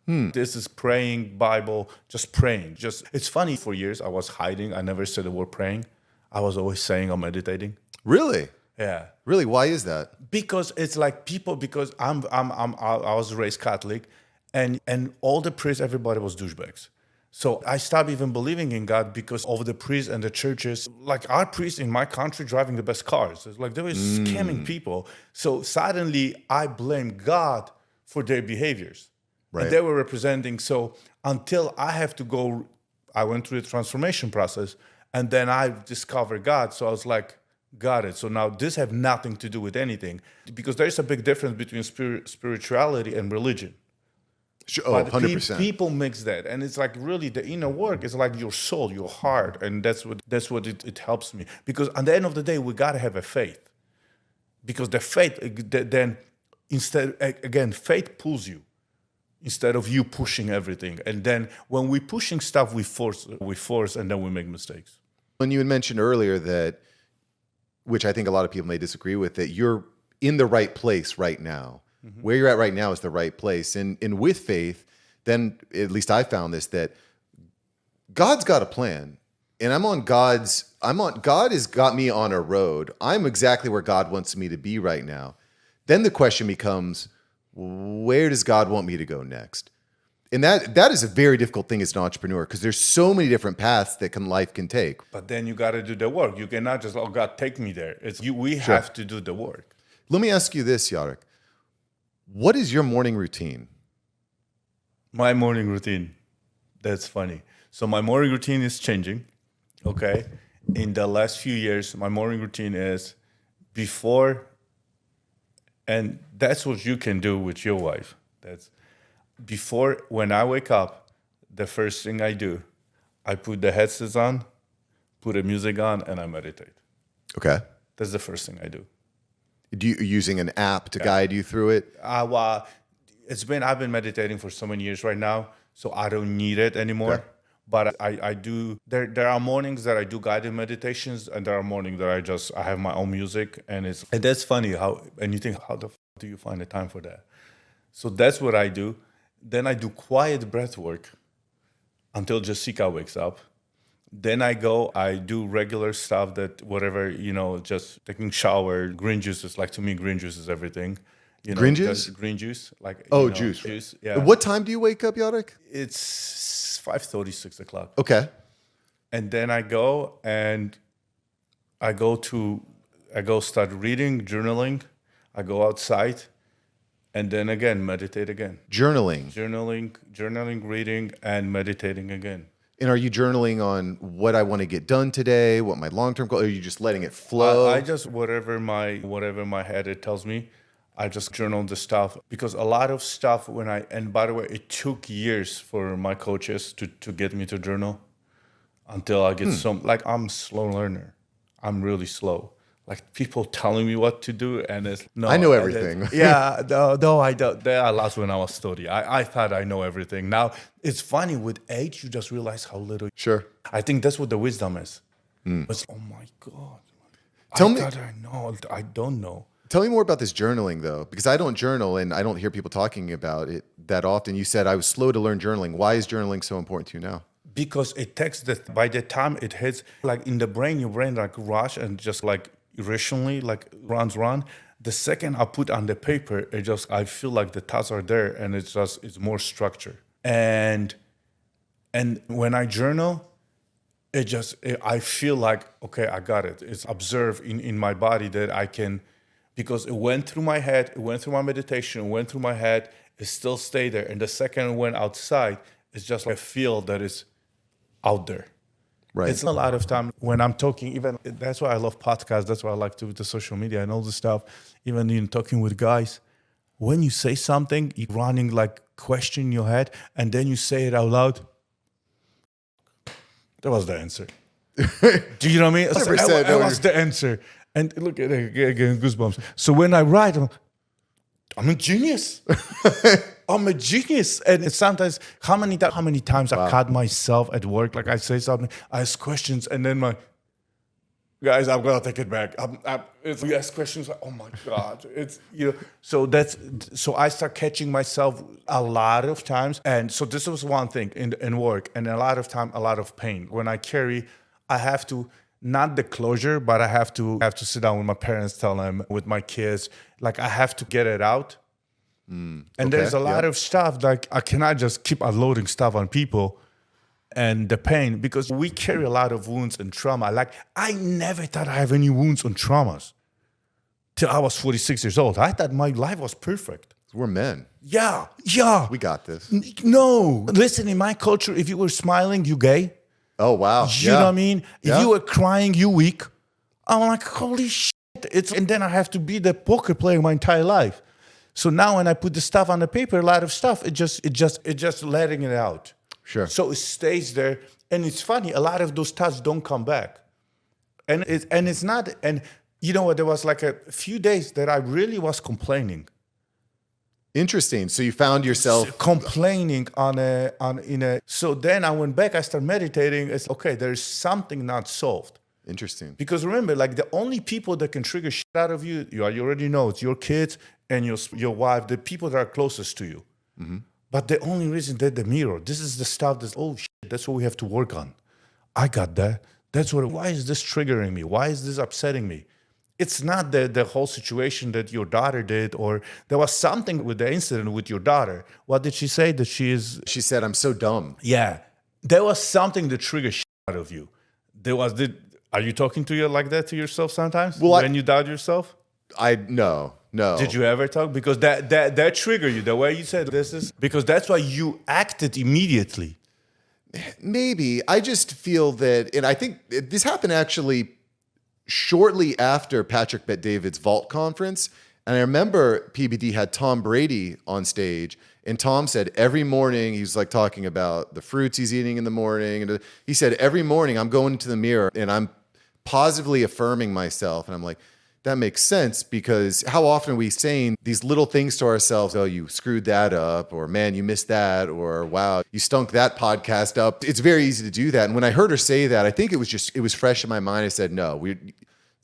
This is praying, Bible, just praying. It's funny, for years I was hiding. I never said the word praying. I was always saying I'm meditating. Really? Yeah. Really? Why is that? Because it's like people, because I was raised Catholic, and all the priests, everybody was douchebags. So I stopped even believing in God because of the priests and the churches. Like, our priests in my country driving the best cars. It's like they were scamming people. So suddenly I blame God for their behaviors. Right. And they were representing. So until I went through the transformation process, and then I discovered God. So I was like, got it. So now this have nothing to do with anything, because there's a big difference between spirituality and religion. Sure. Oh, 100%. People mix that, and it's like really the inner work is like your soul, your heart, and that's what it helps me. Because at the end of the day, we gotta have a faith, because the faith then faith pulls you instead of you pushing everything. And then when we're pushing stuff, we force, and then we make mistakes. When you had mentioned earlier that, which I think a lot of people may disagree with, that you're in the right place right now. Mm-hmm. Where you're at right now is the right place. And with faith, then at least I found this, that God's got a plan. And I'm on God's God has got me on a road. I'm exactly where God wants me to be right now. Then the question becomes, where does God want me to go next? And that is a very difficult thing as an entrepreneur because there's so many different paths that life can take. But then you got to do the work. You cannot just, oh, God, take me there. We have to do the work. Let me ask you this, Jarek. What is your morning routine? My morning routine, that's funny. So my morning routine is changing, okay? In the last few years, my morning routine is before, and that's what you can do with your wife. That's before, when I wake up, the first thing I do, I put the headsets on, put the music on, and I meditate. Okay. That's the first thing I do. Do you using an app to guide you through it? I've been meditating for so many years right now, so I don't need it anymore. Okay. But I do. There are mornings that I do guided meditations, and there are mornings that I have my own music, and that's funny and you think, how the do you find the time for that? So that's what I do. Then I do quiet breath work until Jessica wakes up. Then I do regular stuff that whatever, just taking shower, green juices. Like to me, green juice is everything. Green juice? Green juice. Like, juice. Yeah. What time do you wake up, Jarek? It's 5:30, 6 o'clock. Okay. And then I go start reading, journaling. I go outside and then again, meditate again. Journaling, reading, and meditating again. And are you journaling on what I want to get done today, what my long-term goal, or are you just letting it flow? I just, whatever my head it tells me, I just journal the stuff. Because a lot of stuff and by the way, it took years for my coaches to get me to journal until I get I'm a slow learner. I'm really slow. Like people telling me what to do, and I know everything. No, I don't. That lost when I was studying. I thought I know everything. Now it's funny with age, you just realize how little. Sure. I think that's what the wisdom is. It's, oh my God. I don't know. Tell me more about this journaling though, because I don't journal and I don't hear people talking about it that often. You said I was slow to learn journaling. Why is journaling so important to you now? Because it takes that by the time it hits, like in the brain, your brain like rush and just like irrationally like run. The second I put on the paper, I feel like the thoughts are there and it's more structure. And when I journal, I feel like, okay, I got it. It's observed in my body that I can, because it went through my head, it went through my meditation, it went through my head, it still stayed there. And the second it went outside, it's just like I feel that it's out there. Right. It's a lot of time when I'm talking, even that's why I love podcasts. That's why I like to do the social media and all this stuff. Even in talking with guys, when you say something, you're running like question in your head, and then you say it out loud. That was the answer. Do you know what I mean? That was the answer. And look at it again, goosebumps. So when I write, I'm a genius. I'm a genius. And it's sometimes, how many times I caught myself at work, like I say something, I ask questions, and then guys, I'm gonna take it back. We ask questions like, oh my God, so I start catching myself a lot of times. And so this was one thing in work, and a lot of time, a lot of pain. When I carry, I have to, not the closure, but I have to sit down with my parents, tell them, with my kids, like I have to get it out. And there's a lot of stuff, like I cannot just keep unloading stuff on people and the pain, because we carry a lot of wounds and trauma. Like I never thought I have any wounds and traumas till I was 46 years old. I thought my life was perfect. We're men. Yeah. We got this. No. Listen, in my culture, if you were smiling, you gay. Oh, wow. You know what I mean? Yeah. If you were crying, you weak. I'm like, holy shit. And then I have to be the poker player my entire life. So now when I put the stuff on the paper, a lot of stuff, it just letting it out. Sure. So it stays there. And it's funny, a lot of those thoughts don't come back. And it's not, and you know what, there was like a few days that I really was complaining. Interesting. So you found yourself complaining so then I went back, I started meditating. It's okay, there's something not solved. Interesting. Because remember, like the only people that can trigger shit out of you already know, it's your kids and your wife, the people that are closest to you. Mm-hmm. But the only reason they're the mirror. This is the stuff that's, oh shit, that's what we have to work on. I got that. Why is this triggering me? Why is this upsetting me? It's not the whole situation that your daughter did, or there was something with the incident with your daughter. What did she say? That she said, I'm so dumb. yeah, there was something that triggered shit out of you. Are you talking to you like that to yourself sometimes? Well, when you doubt yourself? No. Did you ever talk? Because that triggered you, the way you said this is, because that's why you acted immediately. Maybe. I just feel that, and I think this happened actually shortly after Patrick Bet David's Vault conference. And I remember PBD had Tom Brady on stage, and Tom said every morning, he was like talking about the fruits he's eating in the morning. And he said, every morning I'm going into the mirror and I'm positively affirming myself. And I'm like, that makes sense, because how often are we saying these little things to ourselves? Oh, you screwed that up, or man, you missed that, or wow, you stunk that podcast up. It's very easy to do that. And when I heard her say that, I think it was fresh in my mind. I said, no,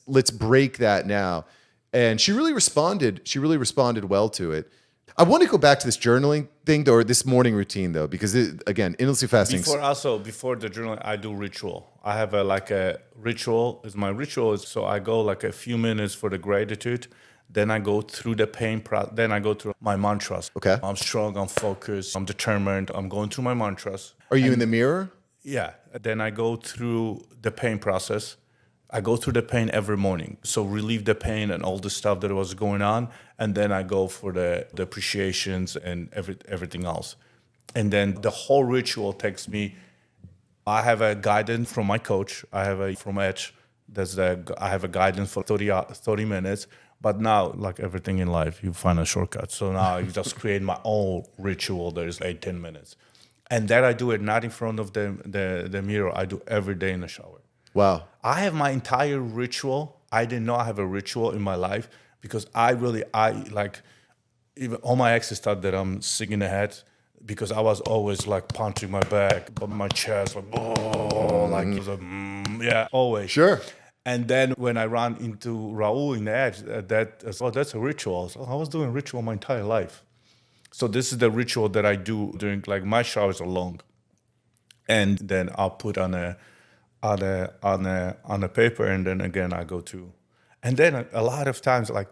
let's break that now. And she really responded. She really responded well to it. I want to go back to this journaling thing, or this morning routine, though, because again, endlessly fasting. Before the journaling, I do ritual. I have a ritual. My ritual is, so I go like a few minutes for the gratitude. Then I go through the pain. Then I go through my mantras. Okay. I'm strong. I'm focused. I'm determined. I'm going through my mantras. Are you in the mirror? Yeah. Then I go through the pain process. I go through the pain every morning. So relieve the pain and all the stuff that was going on. And then I go for the appreciations and everything else. And then the whole ritual takes me, I have a guidance from my coach. I have from Edge. I have a guidance for 30 minutes. But now, like everything in life, you find a shortcut. So now I just create my own ritual that is 8-10 minutes. And that I do it not in front of the mirror. I do every day in the shower. Wow. I have my entire ritual. I didn't know I have a ritual in my life, because even all my exes thought that I'm sick in the head, because I was always like punching my back, but my chest, like, oh, like, it was like, yeah, always. Sure. And then when I ran into Raul in the Edge, that's a ritual. So I was doing ritual my entire life. So this is the ritual that I do during, like, my showers are long. And then I'll put on a paper, and then again I go to, and then a lot of times, like,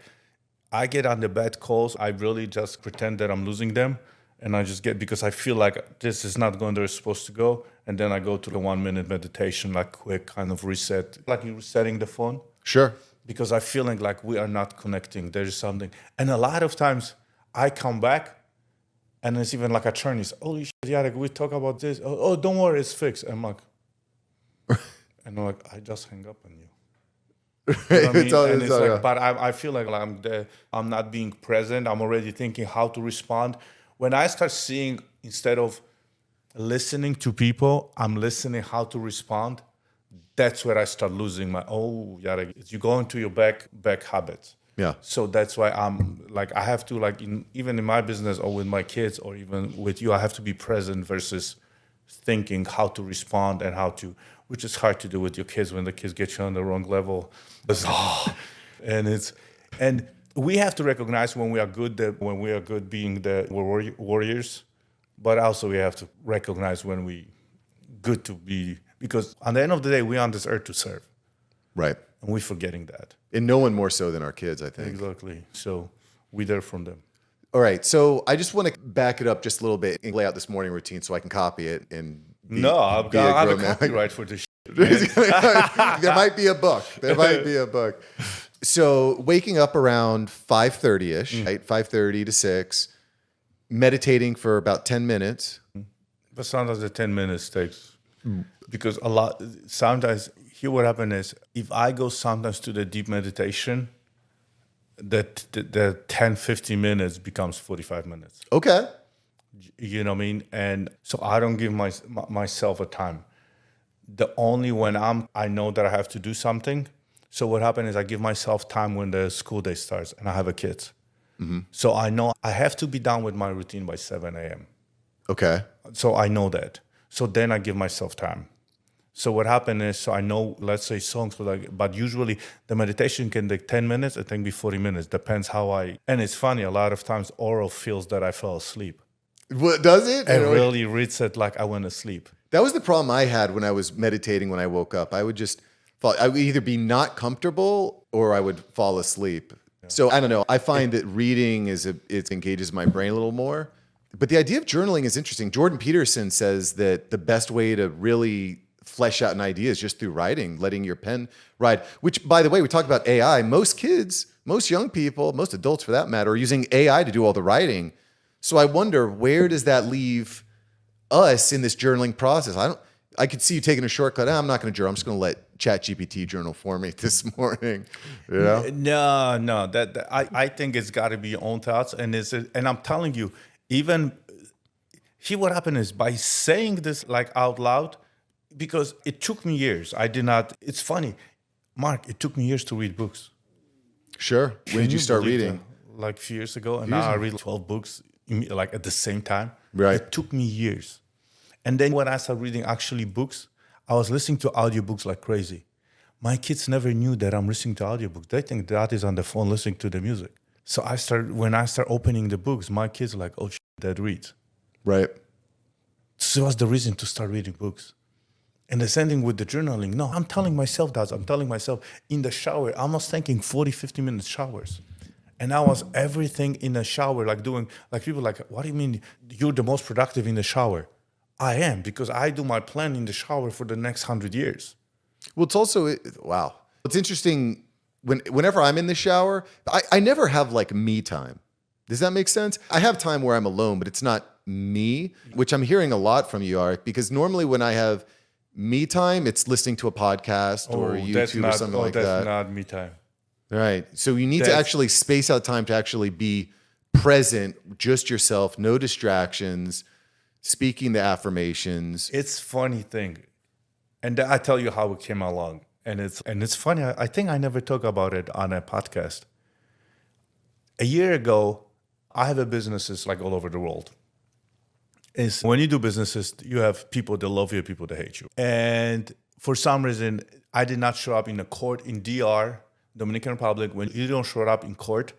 I get on the bad calls, I really just pretend that I'm losing them, and I just get, because I feel like this is not going where it's supposed to go, and then I go to the 1-minute meditation, like quick kind of reset, like you're resetting the phone. Sure. Because I'm feeling like we are not connecting. There is something, and a lot of times I come back, and it's even like attorneys. Holy shit, Jarek, we talk about this. Oh, don't worry, it's fixed. I'm like. And I'm like, I just hang up on you. You know what I mean? But I feel like I'm not being present. I'm already thinking how to respond. When I start seeing, instead of listening to people, I'm listening how to respond. That's where I start losing you go into your back habits. Yeah. So that's why I'm like, I have to, like, even in my business or with my kids or even with you, I have to be present versus thinking how to respond and which is hard to do with your kids when the kids get you on the wrong level. And we have to recognize when we are good being the warriors, but also we have to recognize when we good to be, because at the end of the day, we're on this earth to serve. Right. And we're forgetting that. And no one more so than our kids, I think. Exactly. So we're there from them. All right. So I just want to back it up just a little bit and lay out this morning routine so I can copy it and I have a copyright for this shit. There might be a book. So waking up around 5:30ish, right? 5:30 to 6, meditating for about 10 minutes. But sometimes the 10 minutes takes, because sometimes here what happens is, if I go sometimes to the deep meditation, that the 10, 15 minutes becomes 45 minutes. Okay. You know what I mean? And so I don't give myself a time. The only when I know that I have to do something. So what happens is I give myself time when the school day starts and I have a kid. Mm-hmm. So I know I have to be done with my routine by 7 a.m. Okay. So I know that. So then I give myself time. So what happened is, so I know, let's say songs, but usually the meditation can take 10 minutes, it can be 40 minutes, depends and it's funny, a lot of times oral feels that I fell asleep. What does it? It really reads it like I went to sleep. That was the problem I had when I was meditating when I woke up. I would either be not comfortable or I would fall asleep. So I don't know. I find that reading it engages my brain a little more. But the idea of journaling is interesting. Jordan Peterson says that the best way to really flesh out an idea is just through writing, letting your pen ride. Which, by the way, we talk about AI. Most kids, most young people, most adults for that matter, are using AI to do all the writing. So I wonder, where does that leave us in this journaling process? I could see you taking a shortcut. I'm not going to journal. I'm just going to let ChatGPT journal for me this morning. You know? No. I think it's got to be your own thoughts, and I'm telling you, even what happened is by saying this like out loud, because it took me years. I did not. It's funny, Mark. It took me years to read books. Sure. When did you start reading? Like a few years ago, and now I read 12 books like at the same time. Right. It took me years. And then when I started reading actually books, I was listening to audiobooks like crazy. My kids never knew that I'm listening to audiobooks. They think Dad is on the phone listening to the music. So when I start opening the books, my kids are like, oh, Dad reads. Right. So it was the reason to start reading books. And the same thing with the journaling. No, I'm telling myself that. I'm telling myself in the shower, I was taking 40, 50 minute showers. And I was everything in the shower, like people like, what do you mean you're the most productive in the shower? I am, because I do my plan in the shower for the next 100 years. Well, it's also, wow. It's interesting, whenever I'm in the shower, I never have like me time. Does that make sense? I have time where I'm alone, but it's not me, which I'm hearing a lot from you, Art, because normally when I have me time, it's listening to a podcast or YouTube or something like that. That's not me time. Right. So you need to actually space out time to actually be present, just yourself, no distractions, speaking the affirmations. It's funny thing. And I tell you how it came along. And it's funny. I think I never talk about it on a podcast. A year ago, I have a businesses like all over the world. Is when you do businesses, you have people that love you, people that hate you. And for some reason, I did not show up in a court in DR, Dominican Republic. When you don't show up in court,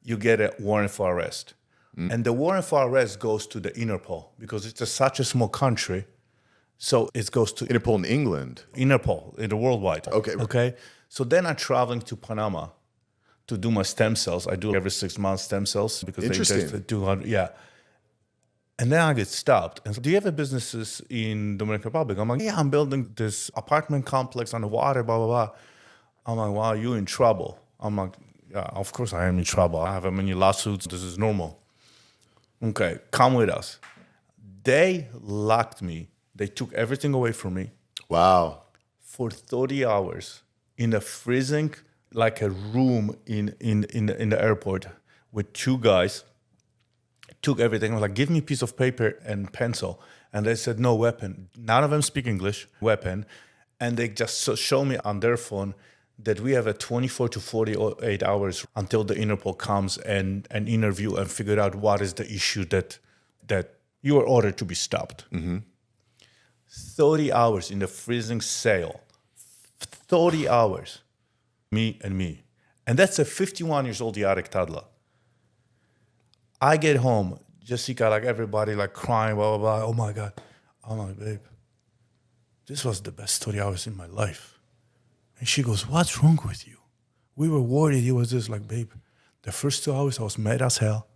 you get a warrant for arrest. And the warrant for arrest goes to the Interpol because it's such a small country. So it goes to Interpol in England. Interpol, in the worldwide. Okay. So then I'm traveling to Panama to do my stem cells. I do every 6 months stem cells because Interesting. they 200. Yeah. And then I get stopped. And so, do you have businesses in Dominican Republic? I'm like, yeah, I'm building this apartment complex on the water, blah, blah, blah. I'm like, wow, you're in trouble. I'm like, yeah, of course I am in trouble. I have many lawsuits. This is normal. Okay, come with us. They locked me. They took everything away from me. Wow. For 30 hours in a freezing, like a room in the airport with two guys. Took everything. I was like, give me a piece of paper and pencil. And they said, no weapon. None of them speak English, weapon. And they just show me on their phone that we have a 24 to 48 hours until the Interpol comes and interview and figure out what is the issue that you are ordered to be stopped. 30 hours in the freezing sail. 30 hours. Me. And that's a 51 years old Jarek toddler. I get home, Jessica, like everybody, like crying, blah, blah, blah. Oh my God. I'm like, babe, this was the best 30 hours in my life. And she goes, what's wrong with you? We were worried. He was just like, babe, the first 2 hours I was mad as hell.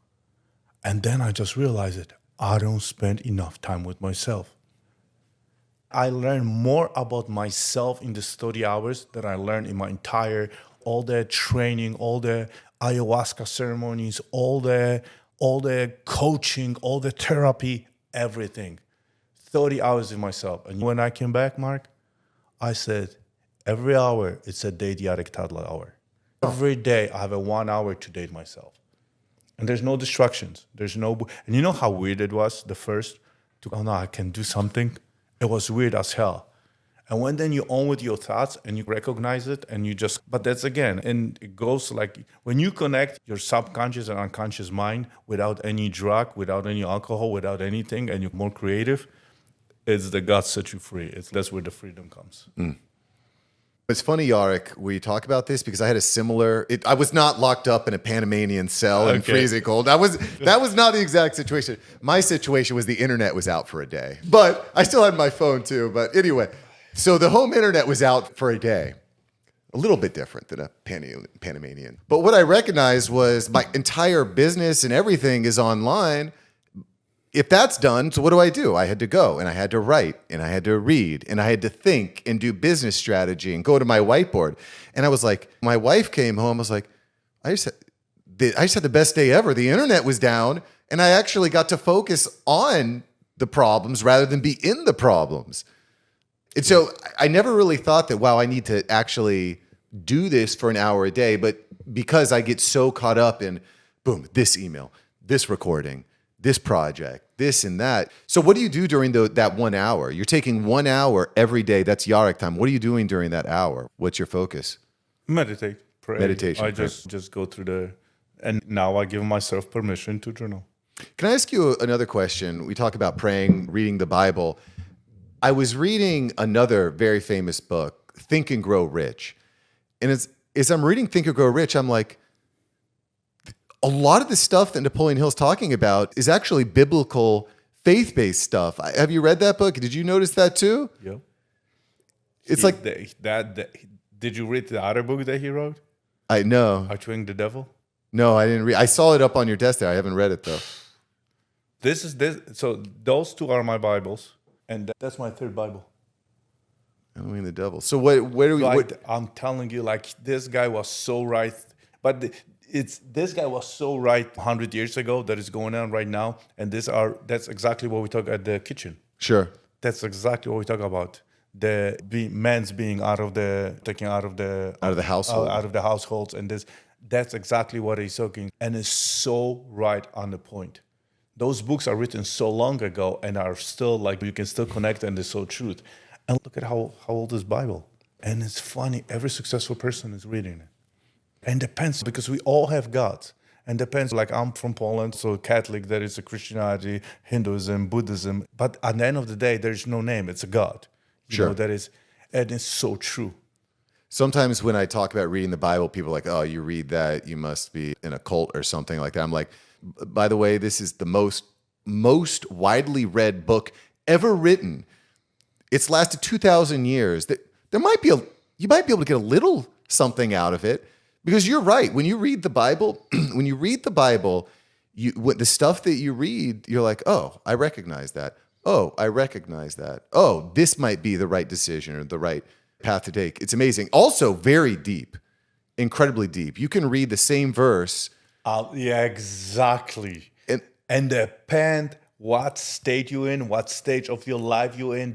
And then I just realized that I don't spend enough time with myself. I learned more about myself in this 30 hours than I learned in my entire, all the training, all the ayahuasca ceremonies, all the coaching, all the therapy, everything. 30 hours with myself. And when I came back, Mark, I said, every hour, it's a date Jarek toddler hour. Every day, I have a 1 hour to date myself. And there's no distractions. And you know how weird it was, the first? Oh no, I can do something. It was weird as hell. And when then you own with your thoughts and you recognize it and you just, but that's again, and it goes like, when you connect your subconscious and unconscious mind without any drug, without any alcohol, without anything, and you're more creative, it's the God set you free. That's where the freedom comes. It's funny, Jarek, we talk about this because I had a similar. I was not locked up in a Panamanian cell in freezing cold. That was not the exact situation. My situation was the internet was out for a day, but I still had my phone too. But anyway, so the home internet was out for a day. A little bit different than a Panamanian. But what I recognized was my entire business and everything is online. If that's done, so what do? I had to go and I had to write and I had to read and I had to think and do business strategy and go to my whiteboard. And I was like, my wife came home. I was like, I just had the best day ever. The internet was down and I actually got to focus on the problems rather than be in the problems. And so I never really thought that, wow, I need to actually do this for an hour a day. But because I get so caught up in, boom, this email, this recording, this project, this and that. So what do you do during that 1 hour? You're taking 1 hour every day. That's Jarek time. What are you doing during that hour? What's your focus? Meditate, pray. Meditation. I just go through and now I give myself permission to journal. Can I ask you another question? We talk about praying, reading the Bible. I was reading another very famous book, Think and Grow Rich. And as I'm reading Think and Grow Rich, I'm like, a lot of the stuff that Napoleon Hill's talking about is actually biblical, faith-based stuff. Have you read that book? Did you notice that too? Yep. It's like that. Did you read the other book that he wrote? I know. Outwitting the Devil? No, I didn't read. I saw it up on your desk there. I haven't read it though. So those two are my Bibles, and that's my third Bible. Outwitting the Devil. So where do we? I'm telling you, like this guy was so right, but this guy was so right 100 years ago that is going on right now, and that's exactly what we talk at the kitchen. Sure. That's exactly what we talk about. Men's being taking out of the household, out of the households, and that's exactly what he's talking, and it's so right on the point. Those books are written so long ago and are still like you can still connect, and they're so truth. And look at how old is Bible, and it's funny. Every successful person is reading it. And depends, because we all have gods. And depends, like I'm from Poland, so Catholic, there is a Christianity, Hinduism, Buddhism. But at the end of the day, there's no name, it's a God. You know, that is, and it's so true. Sometimes when I talk about reading the Bible, people are like, oh, you read that, you must be in a cult or something like that. I'm like, by the way, this is the most widely read book ever written. It's lasted 2,000 years. You might be able to get a little something out of it. Because you're right. When you read the Bible, the stuff that you read, you're like, oh, I recognize that. Oh, I recognize that. Oh, this might be the right decision or the right path to take. It's amazing. Also, very deep, incredibly deep. You can read the same verse. Yeah, exactly. And depend what state you're in, what stage of your life you're in,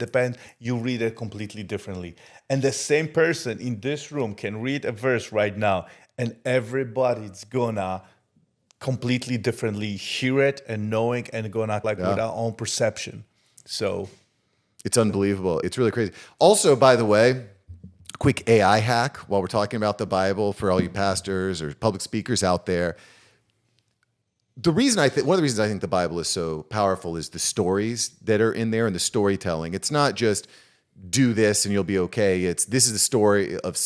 you read it completely differently. And the same person in this room can read a verse right now, and everybody's gonna completely differently hear it and knowing and gonna with our own perception. So it's unbelievable. It's really crazy. Also, by the way, quick AI hack while we're talking about the Bible for all you pastors or public speakers out there. One of the reasons I think the Bible is so powerful is the stories that are in there and the storytelling. It's not just do this and you'll be okay. This is the story of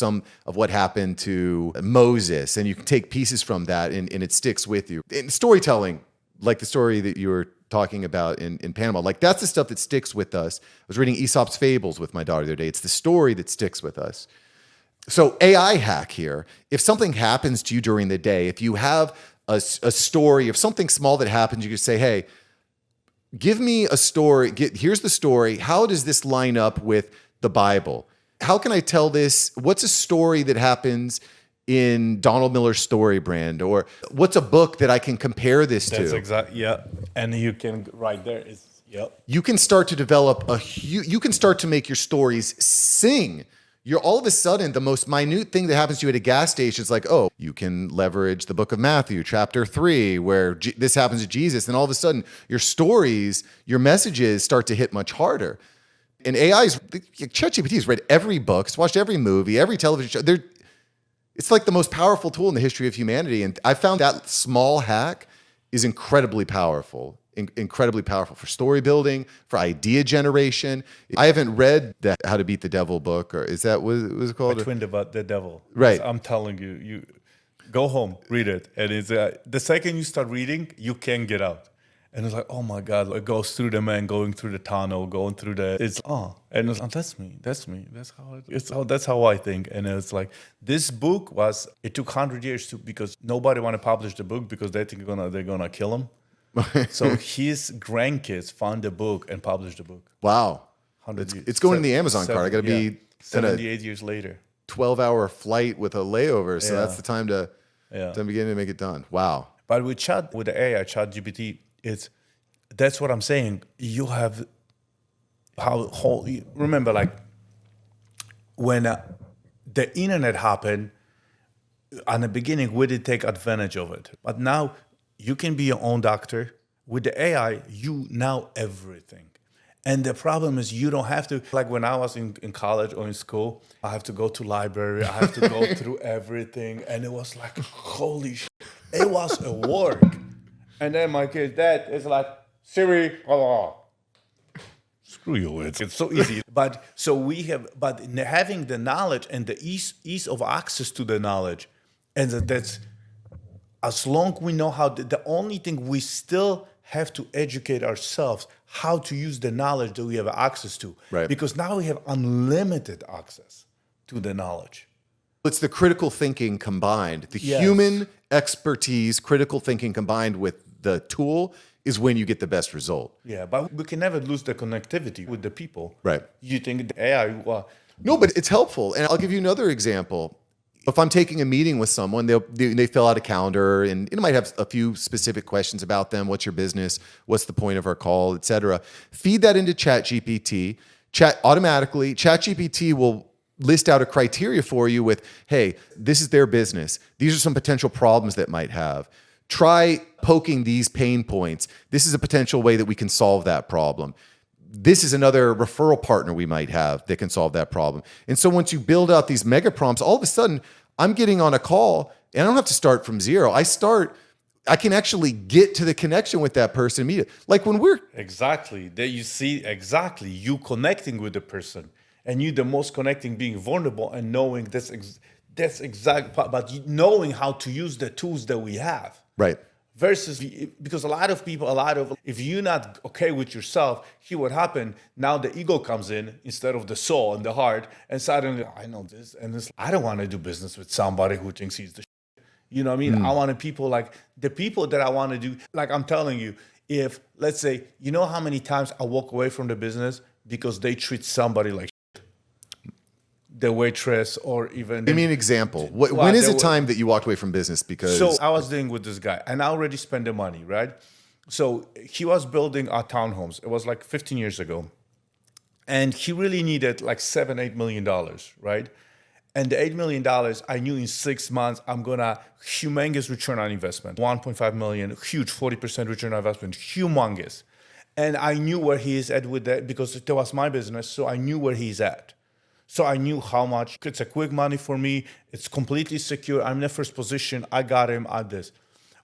what happened to Moses, and you can take pieces from that and it sticks with you. And storytelling, like the story that you were talking about in Panama, like that's the stuff that sticks with us. I was reading Aesop's Fables with my daughter the other day. It's the story that sticks with us. So AI hack here. If something happens to you during the day, if you have a story of something small that happens, you could say, hey, give me a story. Here's the story. How does this line up with the Bible? How can I tell this? What's a story that happens in Donald Miller's Story Brand? Or what's a book that I can compare this to? That's exactly, yeah. And you can, right there is, yep. You can start to develop you can start to make your stories sing. You're all of a sudden, the most minute thing that happens to you at a gas station is like, oh, you can leverage the book of Matthew, chapter 3, where this happens to Jesus. And all of a sudden, your stories, your messages start to hit much harder. And ChatGPT has read every book, it's watched every movie, every television show. It's like the most powerful tool in the history of humanity. And I found that small hack is incredibly powerful. incredibly powerful for story building, for idea generation. I haven't read the How to Beat the Devil book, or is that what it was called? Twin about the devil. Right. I'm telling you, you go home, read it, and it's the second you start reading, you can't get out. And it's like, oh my God, it goes through the man, going through the tunnel, going through and it's, that's me. That's how I think. And it's like, this book it took 100 years because nobody want to publish the book because they think they're gonna kill him. So his grandkids found the book and published the book. Wow. It's going in the Amazon cart. I got to be 78 years later. 12-hour flight with a layover. So that's the time to begin to make it done. Wow. But with the AI, ChatGPT, that's what I'm saying. You have remember, like when the internet happened, in the beginning, we did take advantage of it. But now you can be your own doctor. With the AI, you know everything. And the problem is you don't have to, like when I was in college or in school, I have to go to library, I have to go through everything. And it was like, holy shit, it was a work. And then my dad is like, Siri, screw you, it's so easy. But having the knowledge and the ease of access to the knowledge, and that's, as long we know how, the only thing we still have to educate ourselves how to use the knowledge that we have access to. Right. Because now we have unlimited access to the knowledge. It's the critical thinking combined, the Yes. human expertise, critical thinking combined with the tool is when you get the best result. Yeah, but we can never lose the connectivity with the people. Right. You think the AI, No, but it's helpful. And I'll give you another example. If I'm taking a meeting with someone, they fill out a calendar and it might have a few specific questions about them. What's your business? What's the point of our call, et cetera. Feed that into ChatGPT. Automatically, ChatGPT will list out a criteria for you with, hey, this is their business. These are some potential problems that might have. Try poking these pain points. This is a potential way that we can solve that problem. This is another referral partner we might have that can solve that problem. And so once you build out these mega prompts, all of a sudden I'm getting on a call and I don't have to start from zero. I can actually get to the connection with that person immediately. Like when we're exactly, that you see exactly you connecting with the person, and you the most connecting, being vulnerable and knowing that's exact, but knowing how to use the tools that we have. right. Versus, because a lot of people, if you're not okay with yourself, hear what happened. Now the ego comes in instead of the soul and the heart, and suddenly, I know this, and this, I don't want to do business with somebody who thinks he's the shit. You know what I mean? I want people like the people that I want to do, like I'm telling you, if, let's say, you know how many times I walk away from the business because they treat somebody like shit? The waitress or even... Give me an example. When is the time that you walked away from business? Because So I was dealing with this guy and I already spent the money, right? So he was building our townhomes. It was like 15 years ago. And he really needed like $7-8 million, right? And the $8 million, I knew in 6 months, I'm gonna humongous return on investment. 1.5 million, huge 40% return on investment, humongous. And I knew where he is at with that because it was my business. So I knew where he's at. So I knew how much. It's a quick money for me. It's completely secure. I'm in the first position. I got him at this.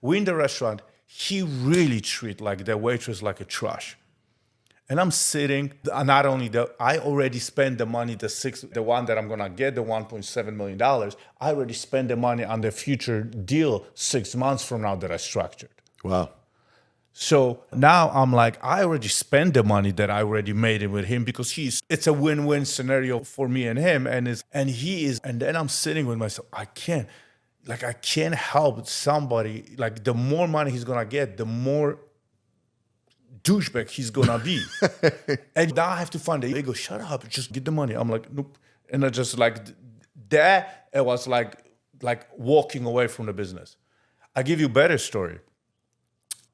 We in the restaurant, he really treat like the waitress like a trash. And I'm sitting, not only that, I already spent the money, the one that I'm gonna get, the $1.7 million, I already spent the money on the future deal 6 months from now that I structured. wow. So now I'm like, I already spent the money that I already made it with him because it's a win-win scenario for me and him. And then I'm sitting with myself, I can't help somebody, like the more money he's gonna get, the more douchebag he's gonna be. And now I have to find it. They go, shut up, just get the money. I'm like, nope. And I just like, that, it was like walking away from the business. I give you a better story.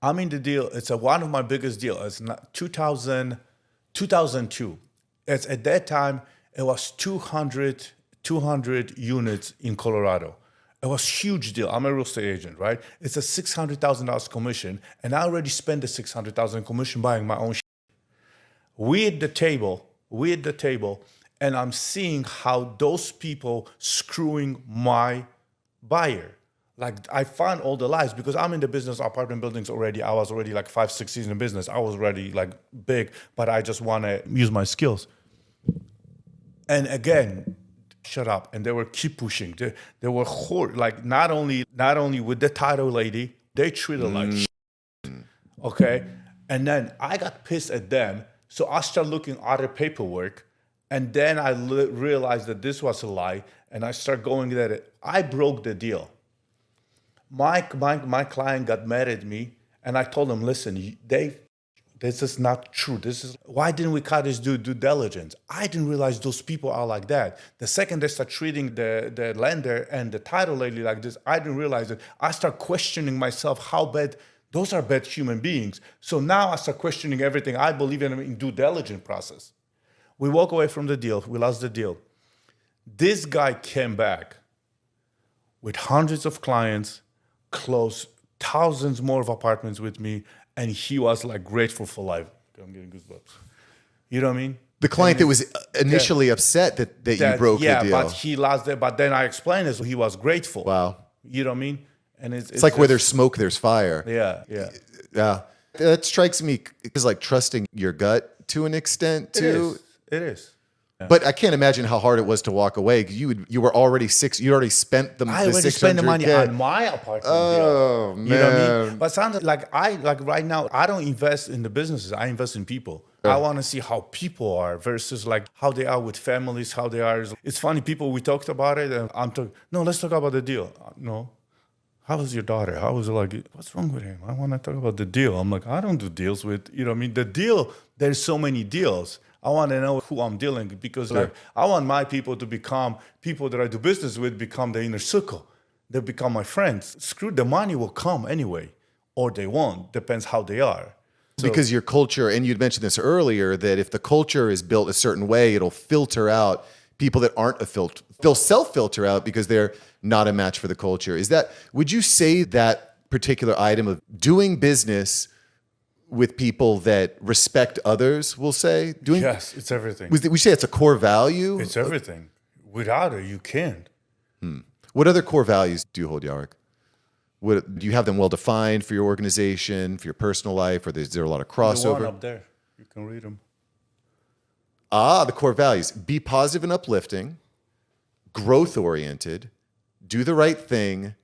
I'm in the deal. It's one of my biggest deals. It's not 2002. It's at that time, it was 200 units in Colorado. It was a huge deal. I'm a real estate agent, right? It's a $600,000 commission, and I already spent the $600,000 commission buying my own shit. We at the table, and I'm seeing how those people screwing my buyer. Like I found all the lies because I'm in the business apartment buildings already. I was already like 5-6 years in business. I was already like big, but I just want to use my skills. And again, shut up. And they were keep pushing. They were like not only with the title lady, they treated her like shit. Okay. And then I got pissed at them. So I started looking at other paperwork. And then I realized that this was a lie. And I started going there. I broke the deal. My client got mad at me, and I told him, listen, this is not true. Why didn't we cut his due diligence? I didn't realize those people are like that. The second they start treating the lender and the title lady like this, I didn't realize it. I start questioning myself how bad, those are bad human beings. So now I start questioning everything I believe in due diligence process. We walk away from the deal. We lost the deal. This guy came back with hundreds of clients, closed thousands more of apartments with me, and he was like grateful for life. I'm getting goosebumps. You know what I mean? The client that was initially upset that you broke the deal. Yeah, but he lost it. But then I explained it, so he was grateful. Wow. You know what I mean? And it's like where there's smoke, there's fire. Yeah. That strikes me as like trusting your gut to an extent too. It is. But I can't imagine how hard it was to walk away because you were already you already spent the I already spent the money on my apartment. Oh man! You know what I mean? But sounds like right now I don't invest in the businesses. I invest in people. I want to see how people are versus like how they are with families, how they are. It's funny, people, we talked about it, and I'm talking. No, let's talk about the deal. No. How was your daughter? How was it like? What's wrong with him? I want to talk about the deal. I'm like, I don't do deals with, you know what I mean? The deal, there's so many deals. I want to know who I'm dealing with because like I want my people to become people that I do business with, become the inner circle. They become my friends. Screw the money will come anyway, or they won't. Depends how they are. So, because your culture, and you'd mentioned this earlier, that if the culture is built a certain way, it'll filter out people that aren't they'll self-filter out because they're not a match for the culture. Would you say that particular item of doing business with people that respect others, we'll say? Yes, it's everything. Would you say it's a core value? It's everything. Without it, you can't. What other core values do you hold, Jarek? Do you have them well defined for your organization, for your personal life, or is there a lot of crossover? The one up there, you can read them. The core values. Be positive and uplifting, growth-oriented, do the right thing,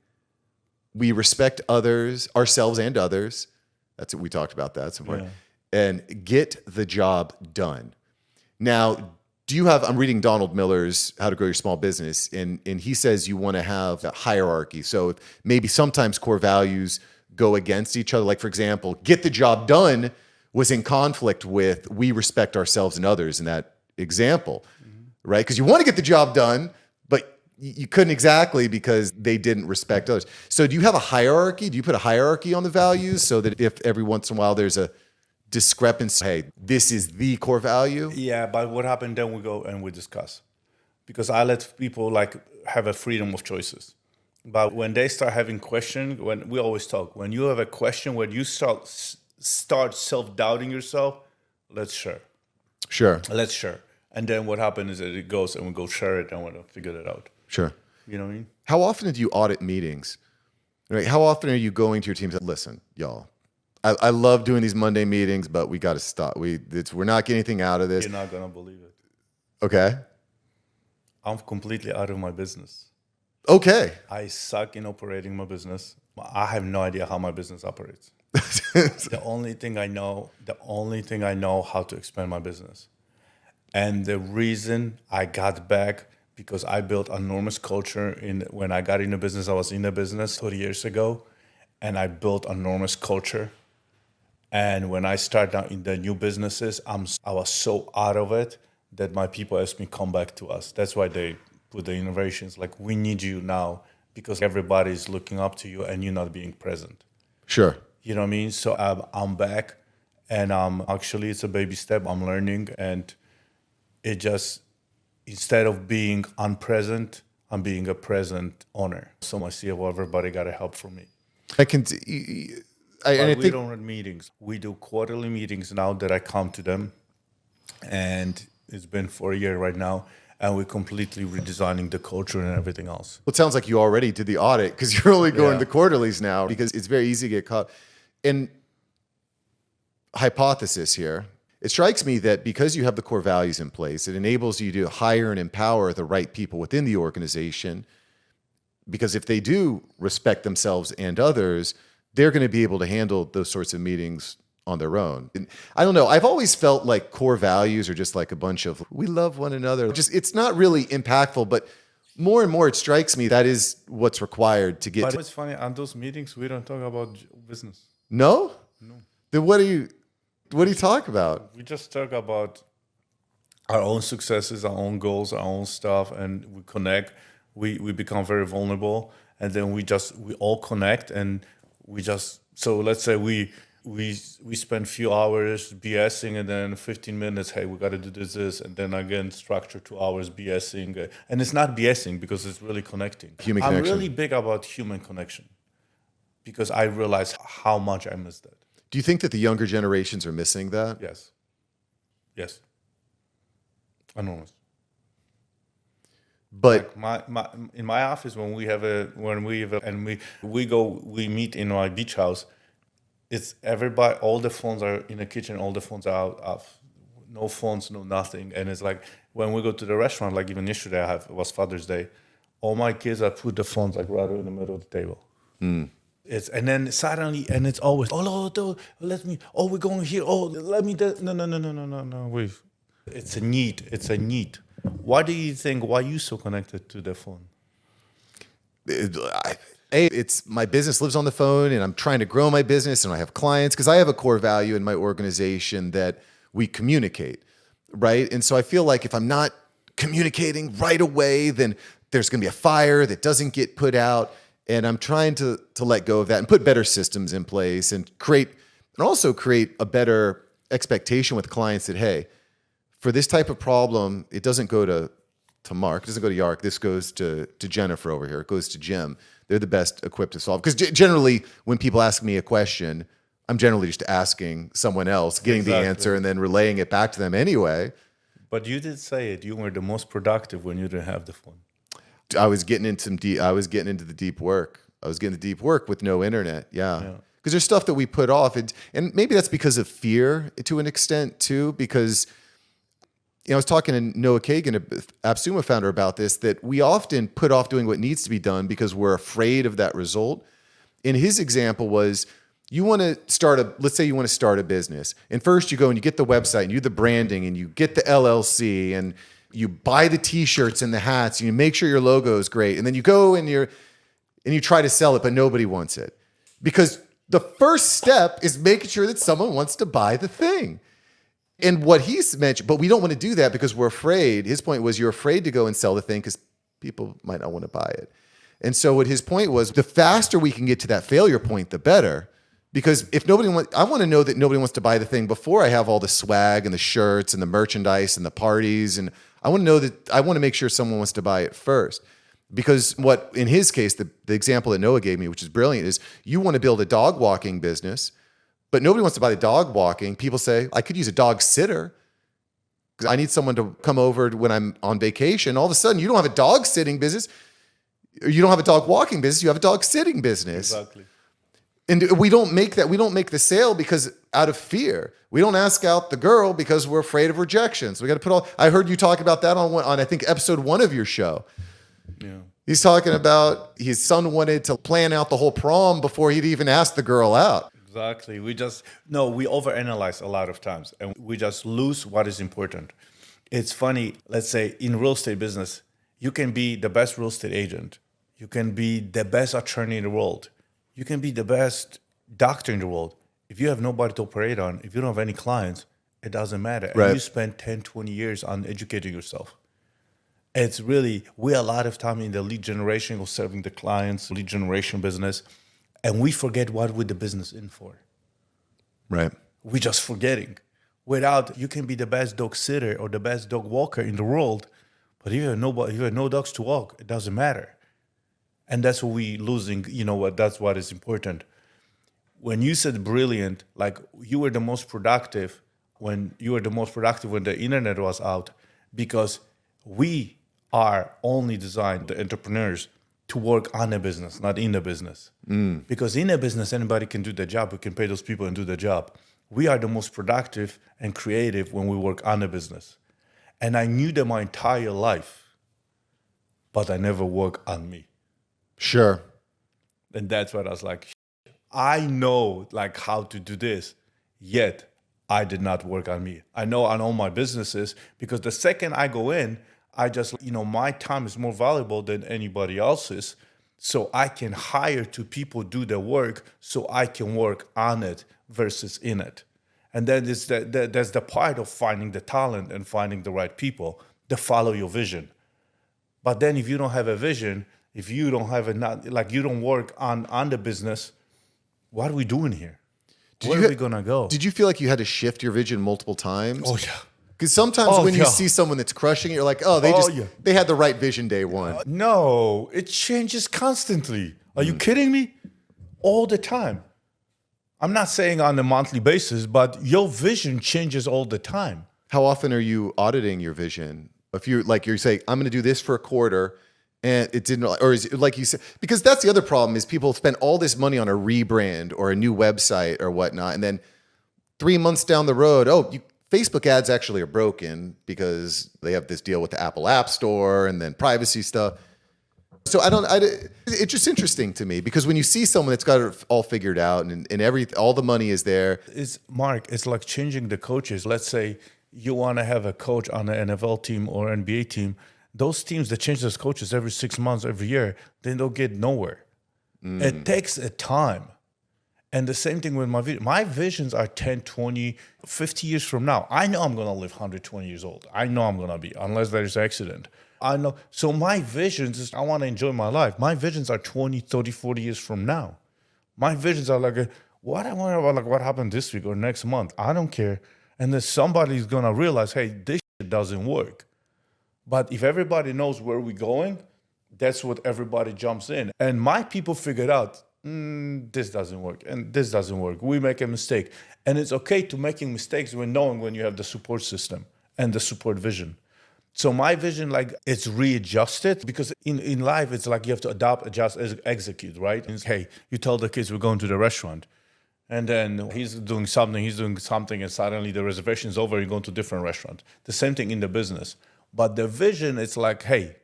we respect others, ourselves and others. That's what we talked about. That's important. Yeah. And get the job done. Now, I'm reading Donald Miller's How to Grow Your Small Business, and he says you want to have a hierarchy. So maybe sometimes core values go against each other. Like, for example, get the job done was in conflict with we respect ourselves and others in that example, right? Because you want to get the job done, but you couldn't exactly because they didn't respect others. So do you have a hierarchy? Do you put a hierarchy on the values so that if every once in a while there's a discrepancy, hey, this is the core value? Yeah, but what happened then we go and we discuss. Because I let people like have a freedom of choices. But when they start having questions, when we always talk, when you have a question, when you start self-doubting yourself, let's share. Sure. Let's share. And then what happens is that it goes and we go share it and we figure it out. Sure. You know what I mean? How often do you audit meetings? Right? How often are you going to your team and say, listen, y'all, I love doing these Monday meetings, but we got to stop. We're not getting anything out of this. You're not going to believe it. Okay. I'm completely out of my business. Okay. I suck in operating my business. I have no idea how my business operates. The only thing I know how to expand my business. And the reason I got back, because I built enormous culture when I got into business, I was in the business 30 years ago, and I built enormous culture. And when I started out in the new businesses, I was so out of it that my people asked me, come back to us. That's why they put the innovations, like, we need you now because everybody's looking up to you and you're not being present. Sure. You know what I mean? So I'm back, and actually it's a baby step. I'm learning, and it just, instead of being unpresent, I'm being a present owner. So my CFO, everybody got to help from me. I think we don't run meetings. We do quarterly meetings now that I come to them, and it's been for a year right now. and we're completely redesigning the culture and everything else. Well, it sounds like you already did the audit because you're only going Yeah. to quarterlies now because it's very easy to get caught. And hypothesis here, it strikes me that because you have the core values in place, it enables you to hire and empower the right people within the organization. Because if they do respect themselves and others, they're going to be able to handle those sorts of meetings on their own. And I don't know. I've always felt like core values are just like a bunch of, we love one another. Just, it's not really impactful, but more and more it strikes me that is what's required to get But to. it's funny, on those meetings, we don't talk about business. No? Then what do you talk about? We just talk about our own successes, our own goals, our own stuff, and we connect. We become very vulnerable, and then we all connect, and so let's say we spend a few hours BSing, and then 15 minutes, hey, we got to do this, and then again structure 2 hours BSing, and it's not BSing because it's really connecting. Human I'm connection. really big about human connection because I realize how much I miss that. Do you think that the younger generations are missing that? Yes. Enormous. But Like my in my office when we meet in my beach house, it's everybody, all the phones are in the kitchen, all the phones are out of, no phones, no nothing. And it's like when we go to the restaurant, like even yesterday it was Father's Day, all my kids I put the phones like right in the middle of the table. It's, and then suddenly, and it's always, we're going here, let me, no, wait. It's a need. Why do you think, why are you so connected to the phone? it's my business lives on the phone and I'm trying to grow my business and I have clients because I have a core value in my organization that we communicate, right? And so I feel like if I'm not communicating right away, then there's going to be a fire that doesn't get put out. And I'm trying to let go of that and put better systems in place and also create a better expectation with clients that, hey, for this type of problem, it doesn't go to Mark, it doesn't go to Jarek, this goes to Jennifer over here, it goes to Jim. They're the best equipped to solve. Because generally, when people ask me a question, I'm generally just asking someone else, getting the answer, and then relaying it back to them anyway. But you did say it. You were the most productive when you didn't have the phone. I was getting into the deep work. I was getting the deep work with no internet. Yeah. Because there's stuff that we put off. And maybe that's because of fear to an extent too, because I was talking to Noah Kagan, AppSumo founder, about this, that we often put off doing what needs to be done because we're afraid of that result. And his example was, let's say you want to start a business. And first you go and you get the website and you do the branding and you get the LLC and you buy the t-shirts and the hats and you make sure your logo is great. And then you go and you try to sell it, but nobody wants it. Because the first step is making sure that someone wants to buy the thing. And what he's mentioned, but we don't want to do that because we're afraid. His point was you're afraid to go and sell the thing because people might not want to buy it. And so what his point was, the faster we can get to that failure point, the better. Because if I want to know that nobody wants to buy the thing before I have all the swag and the shirts and the merchandise and the parties. And I want to make sure someone wants to buy it first. Because what, in his case, the example that Noah gave me, which is brilliant, is you want to build a dog walking business, but nobody wants to buy the dog walking. People say, I could use a dog sitter because I need someone to come over when I'm on vacation. All of a sudden, you don't have a dog sitting business. You don't have a dog walking business. You have a dog sitting business. Exactly. And we don't make the sale because out of fear. We don't ask out the girl because we're afraid of rejection. So we got to I heard you talk about that on I think episode 1 of your show. Yeah. He's talking about his son wanted to plan out the whole prom before he'd even ask the girl out. Exactly. We overanalyze a lot of times and we just lose what is important. It's funny, let's say in real estate business, you can be the best real estate agent. You can be the best attorney in the world. You can be the best doctor in the world. If you have nobody to operate on, if you don't have any clients, it doesn't matter. Right. And you spend 10, 20 years on educating yourself. It's really, we a lot of time in the lead generation or serving the clients, lead generation business, and we forget what we're the business in for. Right. We're just forgetting. You can be the best dog sitter or the best dog walker in the world, but if you have no dogs to walk, it doesn't matter. And that's what we losing, that's what is important. When you said brilliant, like you were the most productive when the internet was out, because we are only designed, the entrepreneurs, to work on a business, not in the business. Because in a business, anybody can do the job. We can pay those people and do the job. We are the most productive and creative when we work on a business. And I knew that my entire life, but I never work on me. Sure. And that's what I was like, I know like how to do this, yet I did not work on me. I know on all my businesses, because the second I go in, I just, my time is more valuable than anybody else's. So I can hire two people do the work so I can work on it versus in it. And then there's the part of finding the talent and finding the right people that follow your vision. But then if you don't have a vision, if you don't have you don't work on the business, what are we doing here? Where are we going to go? Did you feel like you had to shift your vision multiple times? Oh, yeah. Because sometimes when you see someone that's crushing it, you're like, oh, they had the right vision day one. No, it changes constantly. Are you kidding me? All the time. I'm not saying on a monthly basis, but your vision changes all the time. How often are you auditing your vision? If you're saying, I'm going to do this for a quarter, and it didn't, or is it like you said, because that's the other problem is people spend all this money on a rebrand or a new website or whatnot, and then 3 months down the road, Facebook ads actually are broken because they have this deal with the Apple App Store and then privacy stuff. So it's just interesting to me because when you see someone that's got it all figured out and all the money is there. It's like changing the coaches. Let's say you want to have a coach on an NFL team or NBA team. Those teams that change those coaches every 6 months, every year, they don't get nowhere. It takes a time. And the same thing with my vision. My visions are 10, 20, 50 years from now. I know I'm going to live 120 years old. I know I'm going to be, unless there's an accident. I know. So my visions is I want to enjoy my life. My visions are 20, 30, 40 years from now. My visions are like, what I want about what happened this week or next month. I don't care. And then somebody's going to realize, hey, this shit doesn't work. But if everybody knows where we're going, that's what everybody jumps in. And my people figured out, this doesn't work and this doesn't work. We make a mistake. And it's okay to making mistakes when you have the support system and the support vision. So my vision, it's readjusted because in life, it's like you have to adapt, adjust, execute, right? It's, hey, you tell the kids we're going to the restaurant and then he's doing something and suddenly the reservation's over, you're going to a different restaurant. The same thing in the business. But the vision, it's like, hey,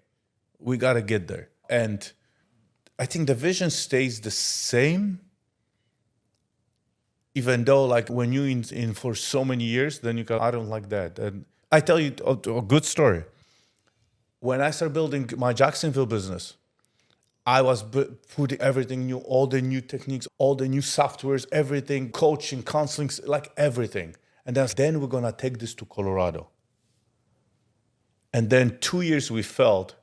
we got to get there. And I think the vision stays the same, even though when you in for so many years, then you go, I don't like that. And I tell you a good story. When I started building my Jacksonville business, I was putting everything new, all the new techniques, all the new softwares, everything, coaching, counseling, everything. And then we're going to take this to Colorado. And then 2 years we failed.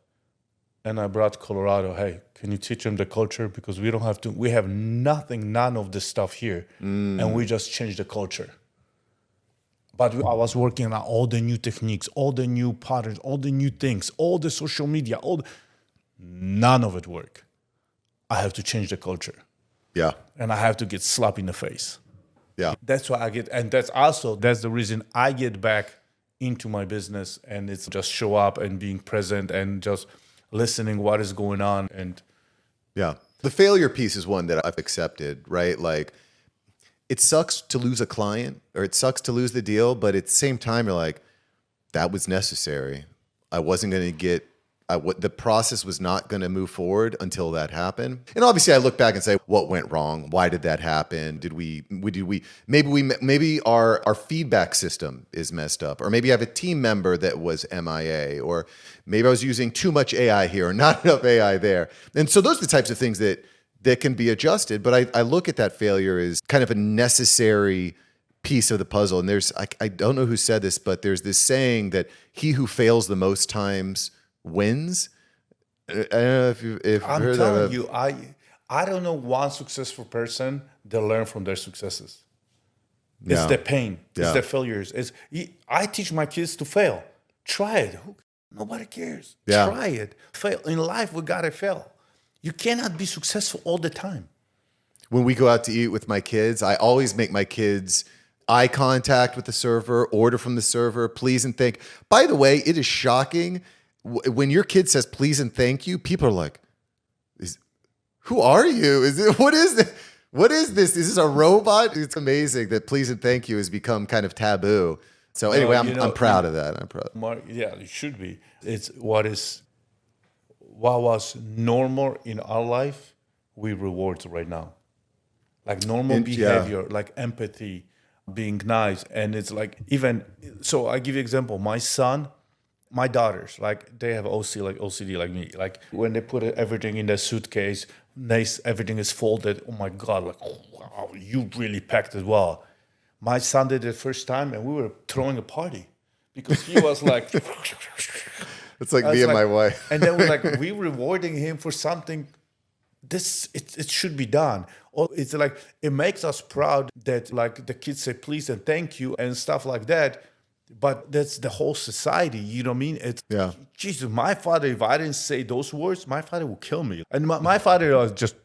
And I brought Colorado, hey, can you teach them the culture? Because we don't have to, we have nothing, none of this stuff here. And we just changed the culture. But I was working on all the new techniques, all the new patterns, all the new things, all the social media, none of it worked. I have to change the culture. Yeah. And I have to get slapped in the face. Yeah. That's why and that's the reason I get back into my business and it's just show up and being present and just listening what is going on. And yeah, the failure piece is one that I've accepted, right? Like it sucks to lose a client or it sucks to lose the deal, but at the same time, you're like, that was necessary. I wasn't going to get, the process was not going to move forward until that happened. And obviously I look back and say, what went wrong? Why did that happen? Maybe our feedback system is messed up, or maybe I have a team member that was MIA, or maybe I was using too much AI here or not enough AI there. And so those are the types of things that can be adjusted. But I look at that failure as kind of a necessary piece of the puzzle. And I don't know who said this, but there's this saying that he who fails the most times wins. I don't know if you've I'm heard telling that. you, I don't know one successful person that learn from their successes. It's Yeah. the pain. Yeah. It's the failures. I teach my kids to fail. Try it. Nobody cares. Yeah. Try it. Fail. In life, we gotta fail. You cannot be successful all the time. When we go out to eat with my kids, I always make my kids eye contact with the server, order from the server, please and thank. By the way, it is shocking when your kid says please and thank you, people are like, who are you? What is this? What is this? Is this a robot? It's amazing that please and thank you has become kind of taboo. So anyway, I'm proud of that. I'm proud. Mark, yeah, it should be. It's what was normal in our life, we reward right now. Like normal behavior, like empathy, being nice. And it's like so I give you an example. My son, my daughters, like they have OCD like me. Like when they put everything in their suitcase, nice, everything is folded. Oh my God, like, oh, wow, you really packed it well. My son did it the first time and we were throwing a party because he was like... It's like me and my wife. And then we rewarding him for something. It should be done. Or it's like, it makes us proud that like the kids say please and thank you and stuff like that. But that's the whole society, you know what I mean? It's, Jesus, my father, if I didn't say those words, my father would kill me. And my father was just,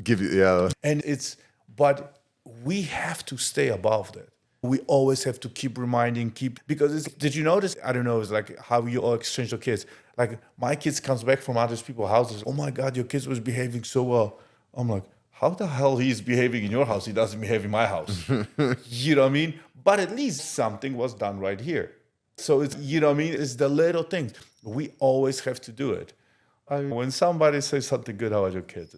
Give you, And but we have to stay above that. We always have to keep reminding, because did you notice? I don't know, it's like how you all exchange your kids. Like my kids comes back from other people's houses. Oh my God, your kids was behaving so well. I'm like, how the hell he's behaving in your house? He doesn't behave in my house. You know what I mean? But at least something was done right here. So it's, you know what I mean? It's the little things. We always have to do it. When somebody says something good about your kids,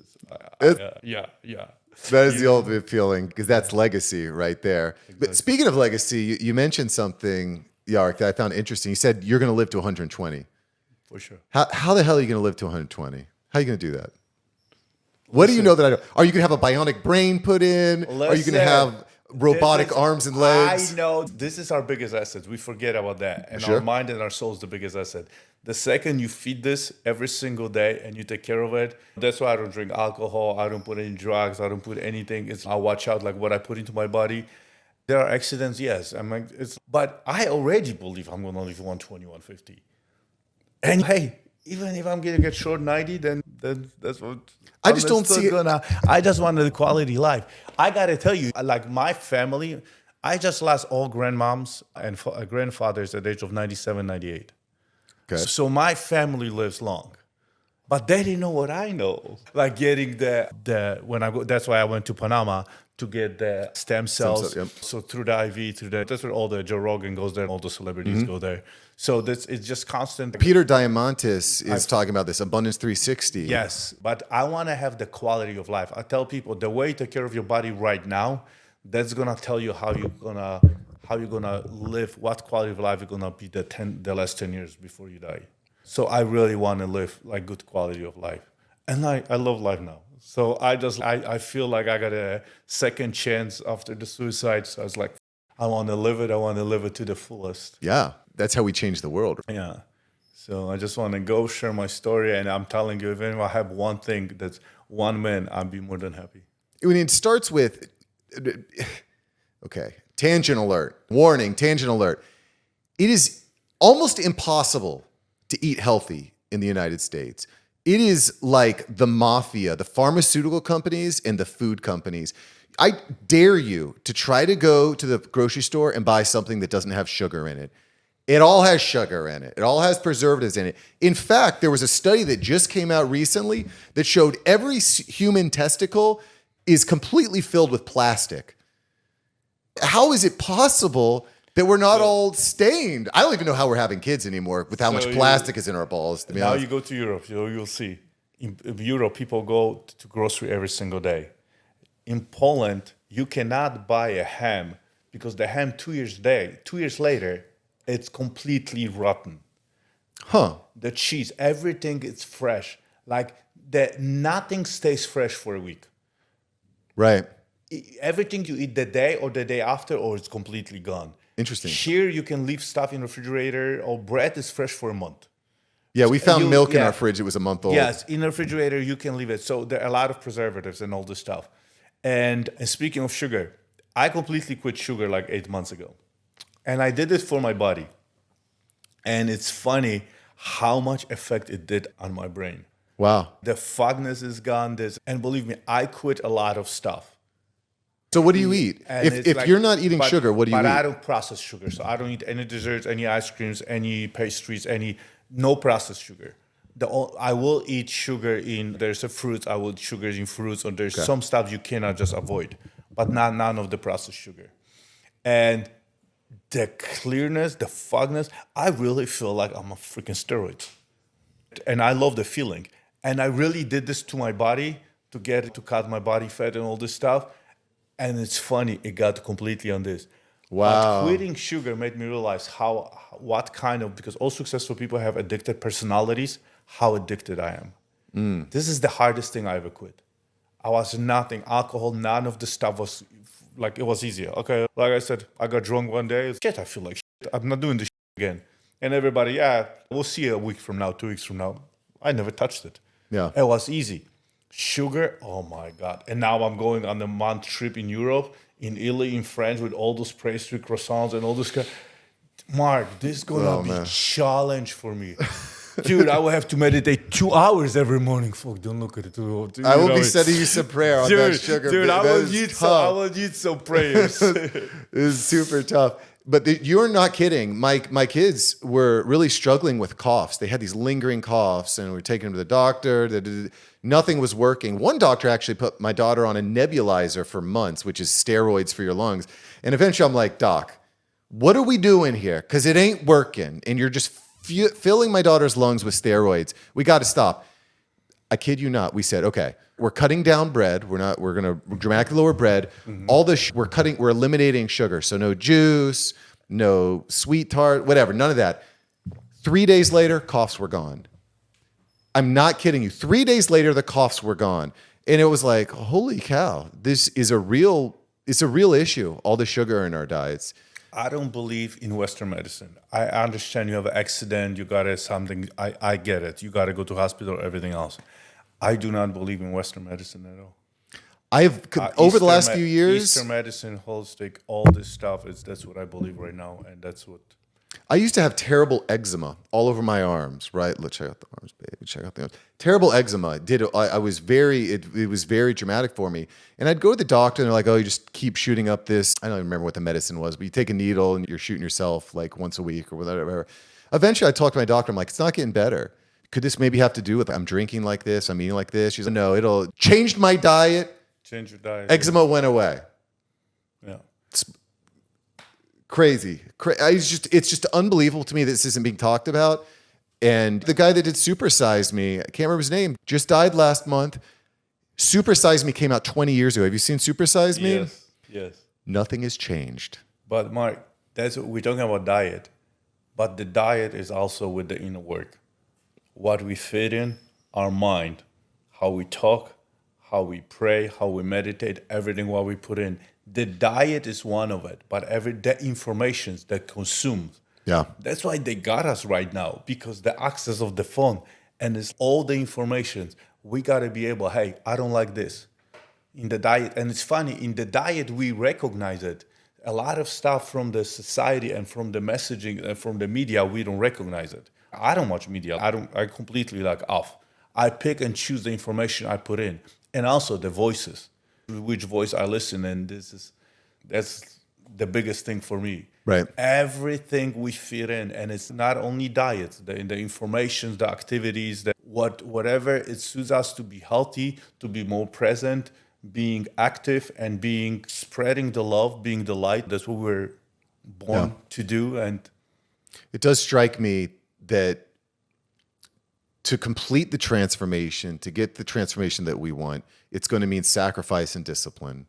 yeah. That is the ultimate feeling, because that's legacy right there. Exactly. But speaking of legacy, you mentioned something, Jarek, that I found interesting. You said you're going to live to 120. For sure. How the hell are you going to live to 120? How are you going to do that? What do you know that I don't? Are you going to have a bionic brain put in? Are you going to have robotic arms and legs? I know this is our biggest asset. We forget about that. And our mind and our soul is the biggest asset. The second you feed this every single day and you take care of it, that's why I don't drink alcohol. I don't put any drugs. I don't put anything. I watch out like what I put into my body. There are accidents, yes. But I already believe I'm going to live 120, 150. And hey, even if I'm going to get short 90, then that's what... I just don't see it. I just wanted the quality life. I got to tell you, like my family, I just lost all grandmoms and grandfathers at the age of 97, 98. Okay. So my family lives long, but they didn't know what I know. Like getting that's why I went to Panama to get the stem cells. So through the IV, that's where all the Joe Rogan goes there, all the celebrities go there. So it's just constant. Peter Diamandis is talking about this, Abundance 360. Yes, but I want to have the quality of life. I tell people the way you take care of your body right now, that's gonna tell you how you're gonna live, what quality of life you're gonna be the last 10 years before you die. So I really want to live like good quality of life, and I love life now. So I feel like I got a second chance after the suicide. So I was like, I want to live it. I want to live it to the fullest. Yeah, that's how we change the world. Yeah. So I just want to go share my story, and I'm telling you, if anyone have one thing that's one man, I'd be more than happy. When it starts with, okay, tangent alert, warning, tangent alert. It is almost impossible to eat healthy in the United States. It is like the mafia, the pharmaceutical companies and the food companies. I dare you to try to go to the grocery store and buy something that doesn't have sugar in it. It all has sugar in it. It all has preservatives in it. In fact, there was a study that just came out recently that showed every human testicle is completely filled with plastic. How is it possible that we're not all stained? I don't even know how we're having kids anymore with how much plastic is in our balls. To be honest. You go to Europe, you'll see. In Europe, people go to grocery every single day. In Poland, you cannot buy a ham because the ham 2 years later, it's completely rotten. The cheese, everything is fresh. Like nothing stays fresh for a week. Right. Everything you eat the day or the day after, or it's completely gone. Interesting. Here you can leave stuff in the refrigerator, or bread is fresh for a month. Yeah, we found milk in our fridge. It was a month old. Yes, in the refrigerator you can leave it. So there are a lot of preservatives and all this stuff. And speaking of sugar, I completely quit sugar like 8 months ago. And I did it for my body. And it's funny how much effect it did on my brain. Wow. The fogness is gone. And believe me, I quit a lot of stuff. So what do you eat? And it's If you're not eating sugar, what do you eat? But I don't process sugar, so I don't eat any desserts, any ice creams, any pastries, no processed sugar. I will eat sugar there's a fruit, I will eat sugar in fruits, or there's some stuff you cannot just avoid, but none of the processed sugar. And the clearness, the fogness, I really feel like I'm a freaking steroid. And I love the feeling. And I really did this to my body to cut my body fat and all this stuff. And it's funny, it got completely on this. Wow. But quitting sugar made me realize because all successful people have addicted personalities, how addicted I am. This is the hardest thing I ever quit. I was nothing, alcohol, none of the stuff was like, it was easier. Okay, like I said, I got drunk one day. Shit, I feel like shit. I'm not doing this shit again. And everybody, yeah, we'll see you a week from now, 2 weeks from now. I never touched it. Yeah. It was easy. Sugar, oh my God. And now I'm going on a month trip in Europe, in Italy, in France, with all those pastry croissants and all this. Mark, this is going to be a challenge for me. Dude, I will have to meditate 2 hours every morning. Fuck, don't look at it. I will be sending you some prayer on that sugar. Dude, I will need some prayers. It is super tough. But you're not kidding. My kids were really struggling with coughs. They had these lingering coughs, and we were taking them to the doctor. Nothing was working. One doctor actually put my daughter on a nebulizer for months, which is steroids for your lungs. And eventually I'm like, Doc, what are we doing here? Because it ain't working. And you're just filling my daughter's lungs with steroids. We got to stop. I kid you not. We said, okay, we're cutting down bread. We're going to dramatically lower bread. All this, we're eliminating sugar. So no juice, no sweet tart, whatever, none of that. 3 days later, coughs were gone. I'm not kidding you. 3 days later, the coughs were gone. And it was like, holy cow, it's a real issue, all the sugar in our diets. I don't believe in Western medicine. I understand you have an accident, you got something, I get it. You got to go to hospital, everything else. I do not believe in Western medicine at all. Over the last few years, Eastern medicine, holistic, all this stuff, that's what I believe right now, and that's what. I used to have terrible eczema all over my arms, right? Let's check out the arms, baby. Check out the arms. Terrible eczema. It was very dramatic for me. And I'd go to the doctor and they're like, oh, you just keep shooting up this. I don't even remember what the medicine was, but you take a needle and you're shooting yourself like once a week or whatever. Eventually I talked to my doctor. I'm like, it's not getting better. Could this maybe have to do with I'm drinking like this, I'm eating like this? She's like, no, it'll change my diet. Change your diet. Eczema went away. Yeah. It's crazy. It's just unbelievable to me that this isn't being talked about. And the guy that did Super Size Me, I can't remember his name, just died last month. Super Size Me came out 20 years ago. Have you seen Super Size Me? Yes. Nothing has changed. But Mark, we're talking about diet, but the diet is also with the inner work. What we fit in, our mind, how we talk, how we pray, how we meditate, everything what we put in. The diet is one of it, but the information that consumed. Yeah. That's why they got us right now, because the access of the phone and it's all the information. We got to be able, hey, I don't like this in the diet. And it's funny, in the diet, we recognize it. A lot of stuff from the society and from the messaging and from the media, we don't recognize it. I don't watch media. I completely off. I pick and choose the information I put in. And also the voices, which voice I listen. And that's the biggest thing for me. Right. Everything we fit in, and it's not only diet, the information, the activities, whatever it suits us to be healthy, to be more present, being active, and spreading the love, being the light. That's what we're born to do. And it does strike me that to complete the transformation, to get the transformation that we want, it's going to mean sacrifice and discipline.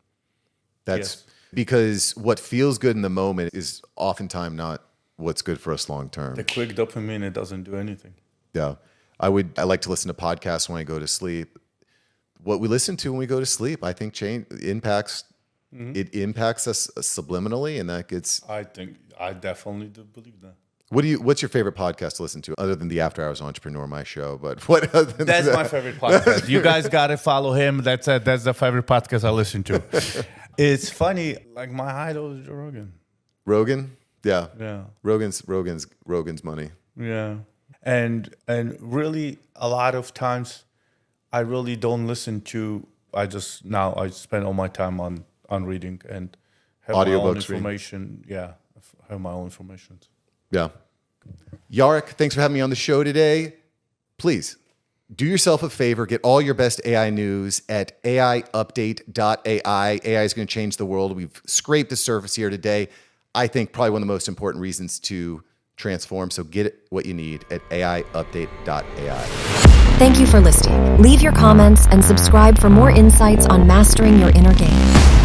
That's because what feels good in the moment is oftentimes not what's good for us long term. The quick dopamine, it doesn't do anything. Yeah. I like to listen to podcasts when I go to sleep. What we listen to when we go to sleep, I think impacts us subliminally, and that gets. I definitely do believe that. What's your favorite podcast to listen to other than the After Hours Entrepreneur, my show? But what other than That's my favorite podcast. You guys got to follow him. That's the favorite podcast I listen to. It's funny, like my idol is Joe Rogan. Rogan? Yeah. Yeah. Rogan's money. Yeah. And really a lot of times I really don't listen to I spend all my time on on reading and have my own Audiobooks, information. Yeah, have my own information. Yeah. Jarek, thanks for having me on the show today. Please do yourself a favor, get all your best AI news at aiupdate.ai. AI is going to change the world. We've scraped the surface here today. I think probably one of the most important reasons to transform. So get what you need at aiupdate.ai. Thank you for listening. Leave your comments and subscribe for more insights on mastering your inner game.